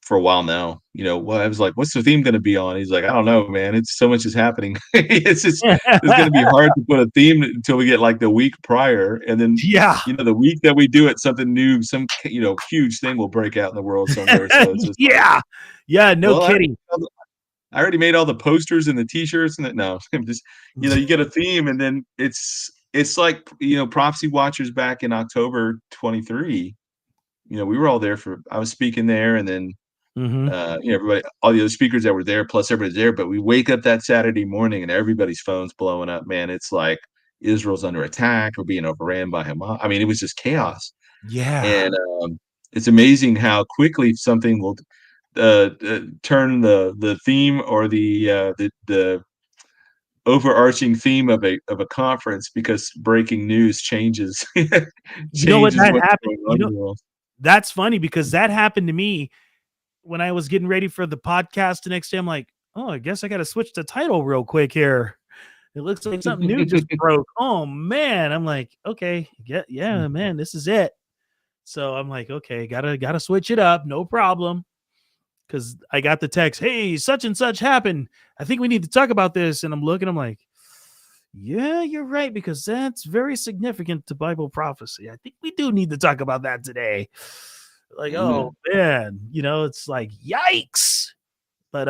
for a while now. Well, I was like, "What's the theme going to be on?" He's like, "I don't know, man. It's so much is happening. It's going to be hard to put a theme until we get like the week prior, and then the week that we do it, something new, some huge thing will break out in the world somewhere." So it's just no kidding. I already made all the posters and the T-shirts, and no, I'm just you get a theme, and then it's like Prophecy Watchers back in October 23. We were all there I was speaking there, and then everybody, all the other speakers that were there, plus everybody's there. But we wake up that Saturday morning, and everybody's phone's blowing up. Man, it's like Israel's under attack. We're being overran by Hamas. I mean, it was just chaos. Yeah, and it's amazing how quickly something will turn the theme or the overarching theme of a conference, because breaking news changes. You know what that happened? Going on in the world. That's funny, because that happened to me when I was getting ready for the podcast the next day. I'm like, oh, I guess I got to switch the title real quick here. It looks like something new just broke. Oh man. I'm like, okay, yeah, man, this is it. So I'm like, okay, gotta switch it up. No problem. Cause I got the text, hey, such and such happened. I think we need to talk about this. And I'm like, yeah, you're right, because that's very significant to Bible prophecy. I think we do need to talk about that today. Like, oh man, it's like, yikes. But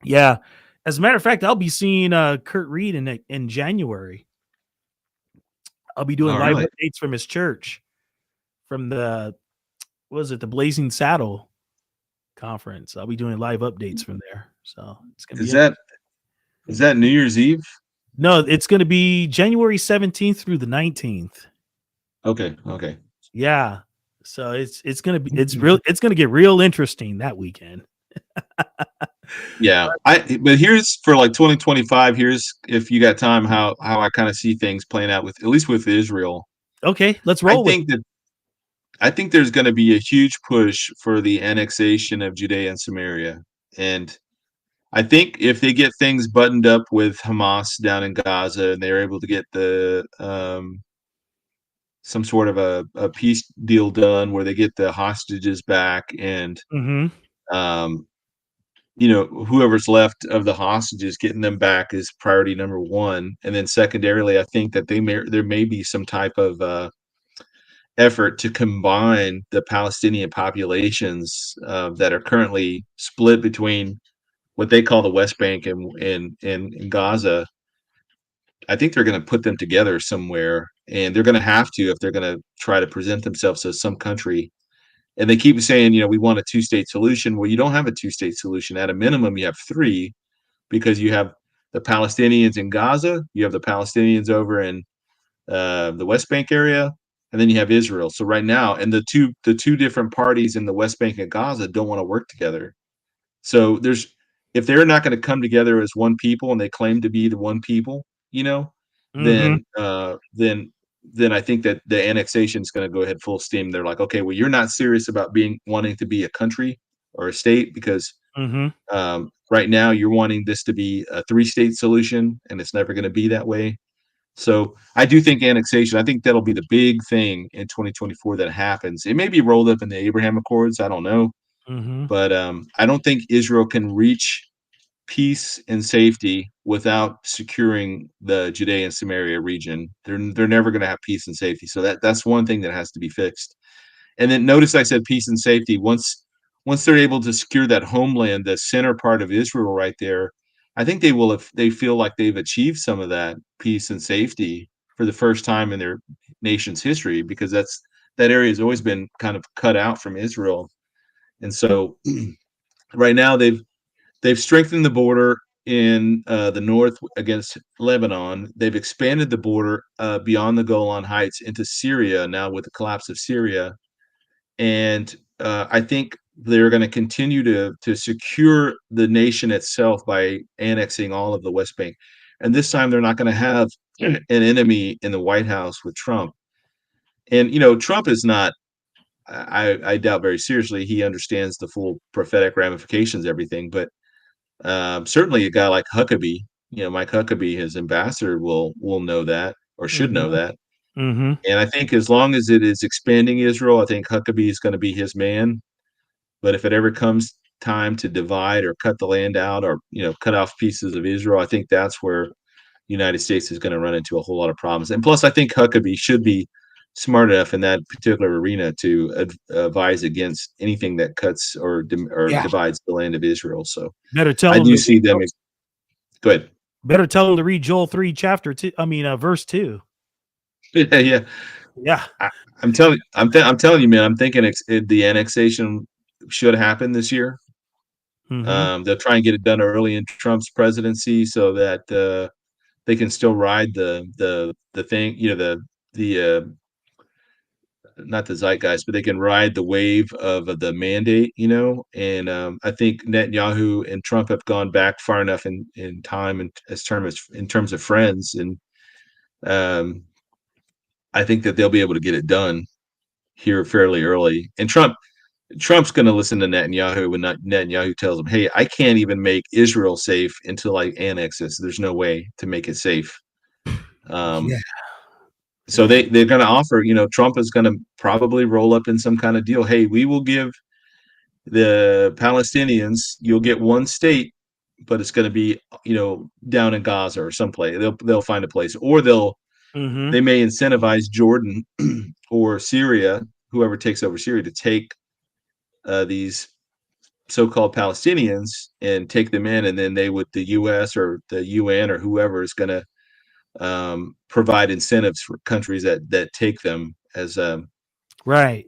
yeah. As a matter of fact, I'll be seeing Kurt Reed in January. I'll be doing live updates from his church, from the Blazing Saddle conference. I'll be doing live updates from there. So it's gonna is that New Year's Eve? No, it's gonna be January 17th through the 19th. Okay. Yeah. So it's gonna get real interesting that weekend. Yeah. But here's for like 2025, here's, if you got time, how I kind of see things playing out with, at least with Israel. Okay, let's roll. I think there's going to be a huge push for the annexation of Judea and Samaria. And I think if they get things buttoned up with Hamas down in Gaza, and they're able to get the some sort of a peace deal done where they get the hostages back, and whoever's left of the hostages, getting them back is priority number one. And then secondarily, I think that there may be some type of effort to combine the Palestinian populations that are currently split between what they call the West Bank and Gaza. I think they're going to put them together somewhere, and they're going to have to if they're going to try to present themselves as some country. And they keep saying, we want a two-state solution. Well, you don't have a two-state solution. At a minimum, you have three, because you have the Palestinians in Gaza, you have the Palestinians over in the West Bank area, and then you have Israel. So right now, and the two different parties in the West Bank and Gaza don't want to work together. So if they're not going to come together as one people, and they claim to be the one people, then I think that the annexation is going to go ahead full steam. They're like, okay, well, you're not serious about wanting to be a country or a state, because right now you're wanting this to be a three-state solution, and it's never going to be that way. So I do think annexation, I think that'll be the big thing in 2024 that happens. It may be rolled up in the Abraham Accords. I don't know. But I don't think Israel can reach peace and safety without securing the Judea and Samaria region. They're never going to have peace and safety. So that's one thing that has to be fixed. And then notice I said peace and safety. Once they're able to secure that homeland, the center part of Israel right there, I think they will if they feel like they've achieved some of that peace and safety for the first time in their nation's history, because that area has always been kind of cut out from Israel. And so right now they've strengthened the border in the north against Lebanon. They've expanded the border beyond the Golan Heights into Syria now with the collapse of Syria. And I think they're going to continue to secure the nation itself by annexing all of the West Bank. And this time they're not going to have an enemy in the White House with Trump. And, Trump is not, I doubt very seriously he understands the full prophetic ramifications of everything. But certainly a guy like Huckabee, Mike Huckabee, his ambassador, will know that, or should know that. Mm-hmm. And I think as long as it is expanding Israel, I think Huckabee is going to be his man. But if it ever comes time to divide or cut the land out, or cut off pieces of Israel, I think that's where the United States is going to run into a whole lot of problems. And plus, I think Huckabee should be smart enough in that particular arena to advise against anything that cuts or divides the land of Israel. So better tell I them do see them. Go ahead. Better tell them to read Joel 3, chapter 2. Verse 2. Yeah. I'm telling you, man. I'm thinking the annexation should happen this year. Mm-hmm. They'll try and get it done early in Trump's presidency so that they can still ride the thing, the not the zeitgeist, but they can ride the wave of the mandate, And I think Netanyahu and Trump have gone back far enough in time and in terms of friends, and I think that they'll be able to get it done here fairly early. And Trump's going to listen to Netanyahu when Netanyahu tells him, "Hey, I can't even make Israel safe until I annex it. So there's no way to make it safe." So they're going to offer. Trump is going to probably roll up in some kind of deal. Hey, we will give the Palestinians. You'll get one state, but it's going to be down in Gaza or someplace. They'll find a place, or they may incentivize Jordan or Syria, whoever takes over Syria, to take these so-called Palestinians and take them in, and then the U.S. or the UN or whoever is going to provide incentives for countries that take them as right,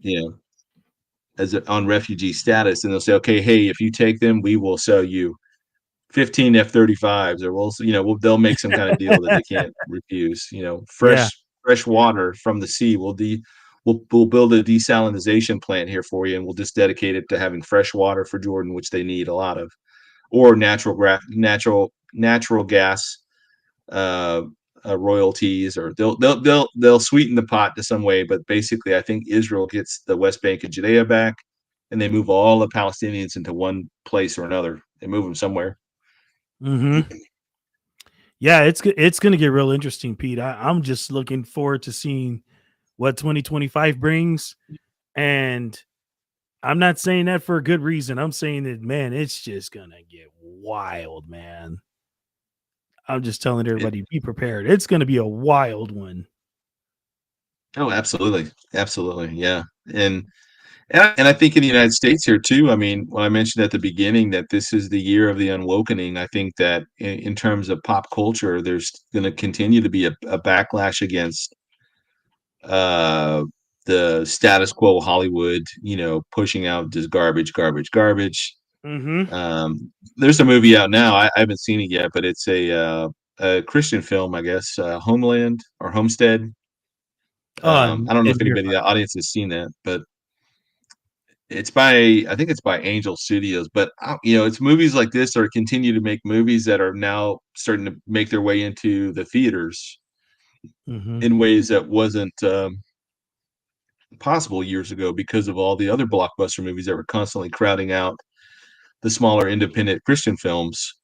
on refugee status, and they'll say, okay, hey, if you take them, we will sell you 15 F-35s, or they'll make some kind of deal that they can't refuse. Fresh water from the sea. We'll build a desalinization plant here for you, and we'll just dedicate it to having fresh water for Jordan, which they need a lot of, or natural gas royalties, or they'll sweeten the pot to some way. But basically, I think Israel gets the West Bank and Judea back, and they move all the Palestinians into one place or another. They move them somewhere. Mm-hmm. Yeah, it's going to get real interesting, Pete. I'm just looking forward to seeing what 2025 brings. And I'm not saying that for a good reason. I'm saying that, man, it's just going to get wild, man. I'm just telling everybody, be prepared. It's going to be a wild one. Oh, absolutely. Absolutely. Yeah. And I think in the United States here too, when I mentioned at the beginning that this is the year of the unwokening, I think that in terms of pop culture, there's going to continue to be a backlash against the status quo Hollywood, pushing out just garbage. Mm-hmm. There's a movie out now. I haven't seen it yet, but it's a Christian film, I guess, Homeland or Homestead. I don't know if anybody in the audience has seen that, but I think it's by Angel Studios. But it's movies like this that continue to make movies that are now starting to make their way into the theaters in ways that wasn't possible years ago, because of all the other blockbuster movies that were constantly crowding out the smaller independent Christian films.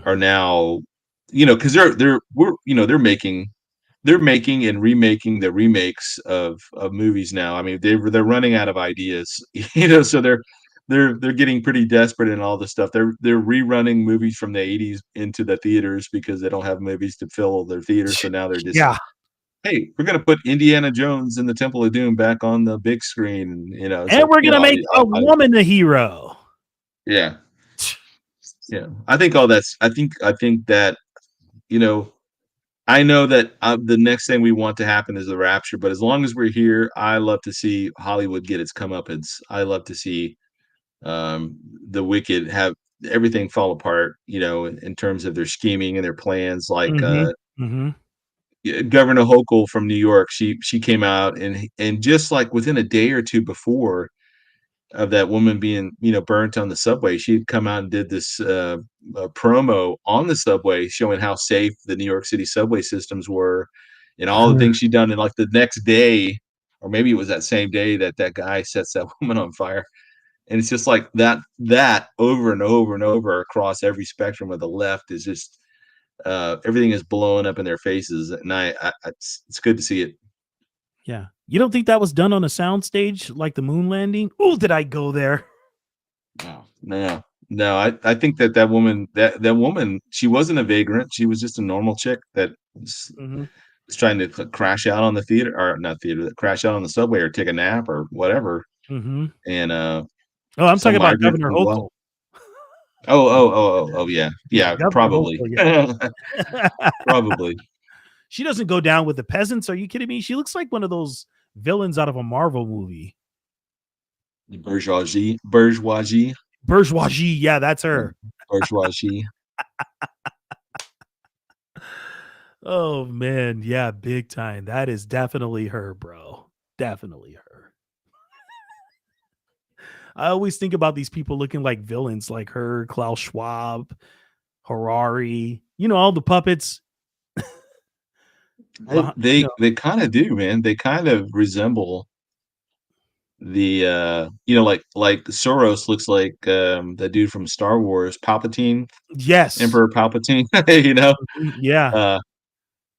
Are now, because they're making and remaking the remakes of movies now. They're running out of ideas, so they're getting pretty desperate in all this stuff. They're rerunning movies from the 80s into the theaters because they don't have movies to fill their theaters. So now they're just hey, we're gonna put Indiana Jones and the Temple of Doom back on the big screen, and we're gonna make a woman the hero. Yeah. Yeah, I think all that's. I think that you know. I know that the next thing we want to happen is the rapture, but as long as we're here, I love to see Hollywood get its comeuppance. I love to see the wicked have everything fall apart. In terms of their scheming and their plans. Like Governor Hochul from New York, she came out and just like within a day or two before of that woman being burnt on the subway, she'd come out and did this promo on the subway showing how safe the New York City subway systems were and all the things she'd done. And like the next day, or maybe it was that same day, that guy sets that woman on fire. And it's just like that over and over and over across every spectrum of the left is just everything is blowing up in their faces. And it's good to see it. Yeah. You don't think that was done on a soundstage like the moon landing? Oh, did I go there? No. I think that woman, that woman, she wasn't a vagrant. She was just a normal chick that was trying to crash out on the theater, or not theater, crash out on the subway or take a nap or whatever. And I'm talking about Governor Hochul. Oh, yeah, probably. Hochul, yeah. Probably. She doesn't go down with the peasants. Are you kidding me? She looks like one of those villains out of a Marvel movie. The bourgeoisie. Yeah, that's her. Bourgeoisie. Oh man, yeah, big time. That is definitely her, bro. Definitely her. I always think about these people looking like villains, like her, Klaus Schwab, Harari. All the puppets. They kind of do, man. They kind of resemble the like Soros looks like that dude from Star Wars, Palpatine. Yes, Emperor Palpatine. Yeah.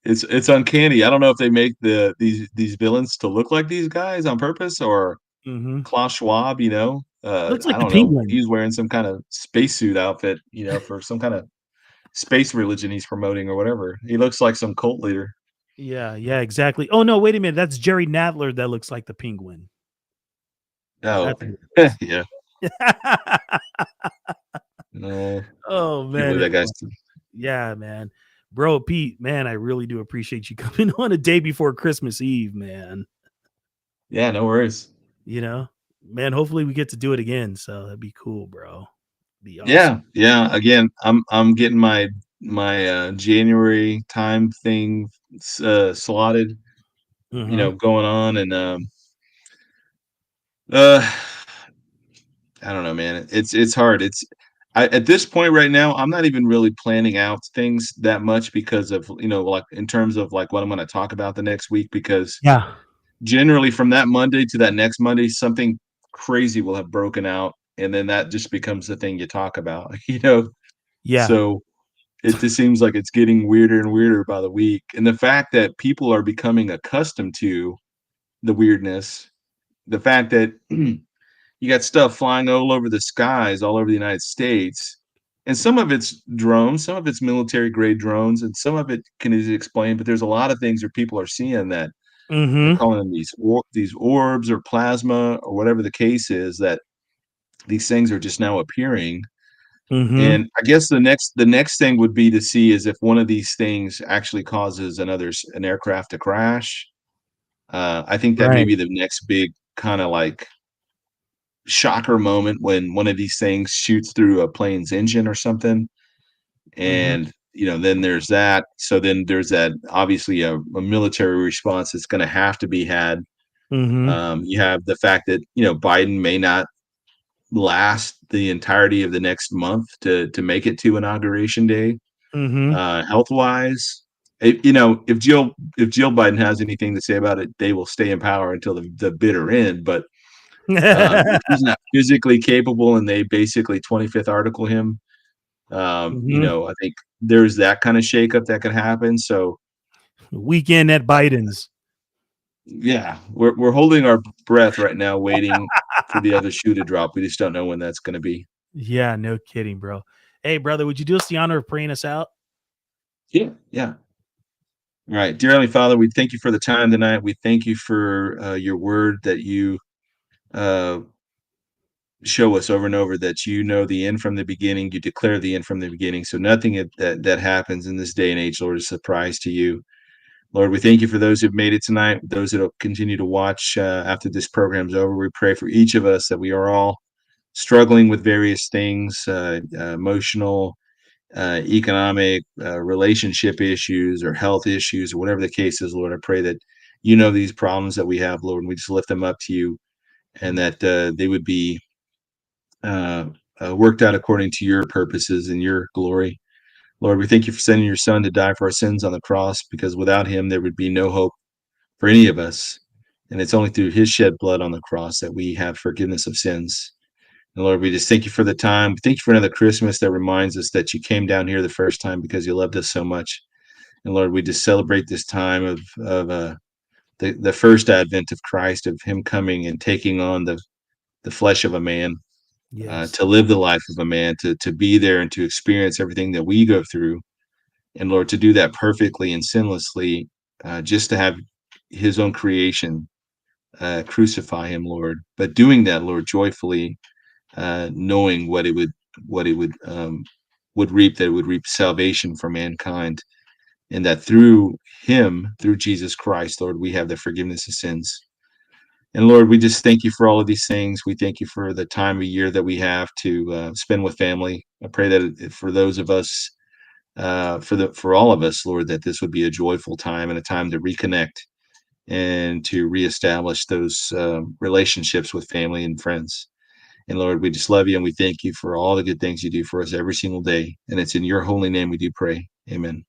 It's uncanny. I don't know if they make these villains to look like these guys on purpose or Klaus Schwab. Looks like I the don't know. Penguin. He's wearing some kind of spacesuit outfit, for some kind of space religion he's promoting or whatever. He looks like some cult leader. Yeah, exactly. Oh no, wait a minute. That's Jerry Nadler that looks like the Penguin. Oh, yeah. No. Oh man, that guy's. Yeah, man. Bro, Pete, man, I really do appreciate you coming on a day before Christmas Eve, man. Yeah, no worries. Man, hopefully we get to do it again. So that'd be cool, bro. Be awesome. Yeah. Again, I'm getting my January time thing slotted, going on, and I don't know, man. It's hard. At this point right now, I'm not even really planning out things that much because of like in terms of like what I'm going to talk about the next week, because generally from that Monday to that next Monday, something crazy will have broken out, and then that just becomes the thing you talk about. So it just seems like it's getting weirder and weirder by the week, and the fact that people are becoming accustomed to the weirdness, the fact that you got stuff flying all over the skies, all over the United States. And some of it's drones, some of it's military grade drones, and some of it can easily explain. But there's a lot of things that people are seeing that they're calling them these orbs or plasma or whatever the case is, that these things are just now appearing. And I guess the next thing would be to see is if one of these things actually causes an aircraft to crash. I think that may be the next big kind of like shocker moment, when one of these things shoots through a plane's engine or something. And then there's that. So then there's that, obviously a military response that's going to have to be had. You have the fact that Biden may not last the entirety of the next month to make it to Inauguration Day, health wise. If Jill Biden has anything to say about it, they will stay in power until the bitter end. But if he's not physically capable and they basically 25th article him, I think there's that kind of shakeup that could happen. So weekend at Biden's. Yeah, we're holding our breath right now, waiting for the other shoe to drop. We just don't know when that's going to be. Yeah, no kidding, bro. Hey, brother, would you do us the honor of praying us out? Yeah. All right. Dear Heavenly Father, we thank you for the time tonight. We thank you for your word that you show us over and over that you know the end from the beginning. You declare the end from the beginning. So nothing that happens in this day and age, Lord, is a surprise to you. Lord, we thank you for those who've made it tonight, those that will continue to watch after this program's over. We pray for each of us that we are all struggling with various things, emotional, economic, relationship issues, or health issues, or whatever the case is. Lord, I pray that you know these problems that we have, Lord, and we just lift them up to you, and that they would be worked out according to your purposes and your glory. Lord, we thank you for sending your son to die for our sins on the cross, because without him, there would be no hope for any of us. And it's only through his shed blood on the cross that we have forgiveness of sins. And Lord, we just thank you for the time. Thank you for another Christmas that reminds us that you came down here the first time because you loved us so much. And Lord, we just celebrate this time of the first advent of Christ, of him coming and taking on the flesh of a man, to live the life of a man, to be there and to experience everything that we go through. And Lord, to do that perfectly and sinlessly, just to have his own creation crucify him, Lord, but doing that, Lord, joyfully, knowing what it would reap, that it would reap salvation for mankind, and that through him, through Jesus Christ, Lord, we have the forgiveness of sins. And Lord, we just thank you for all of these things. We thank you for the time of year that we have to spend with family. I pray that for those of us, for all of us, Lord, that this would be a joyful time and a time to reconnect and to reestablish those relationships with family and friends. And Lord, we just love you, and we thank you for all the good things you do for us every single day. And it's in your holy name we do pray. Amen.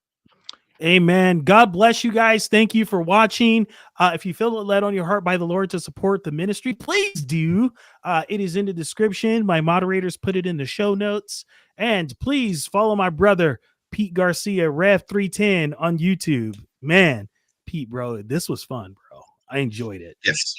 Amen. God bless you guys. Thank you for watching. If you feel led on your heart by the Lord to support the ministry, please do. It is in the description. My moderators put it in the show notes. And please follow my brother, Pete Garcia, Rev 310 on YouTube. Man, Pete, bro, this was fun, bro. I enjoyed it. Yes.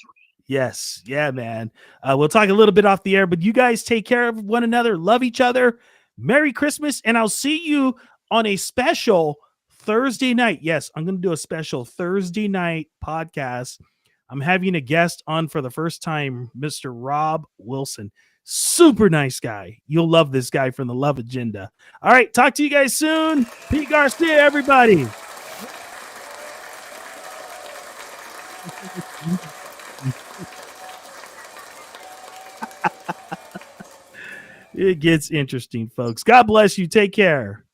Yes. Yeah, man. We'll talk a little bit off the air, but you guys take care of one another. Love each other. Merry Christmas. And I'll see you on a special Thursday night. Yes, I'm going to do a special Thursday night podcast. I'm having a guest on for the first time, Mr. Rob Wilson. Super nice guy. You'll love this guy from the Love Agenda. All right, talk to you guys soon. Pete Garcia, everybody. It gets interesting, folks. God bless you. Take care.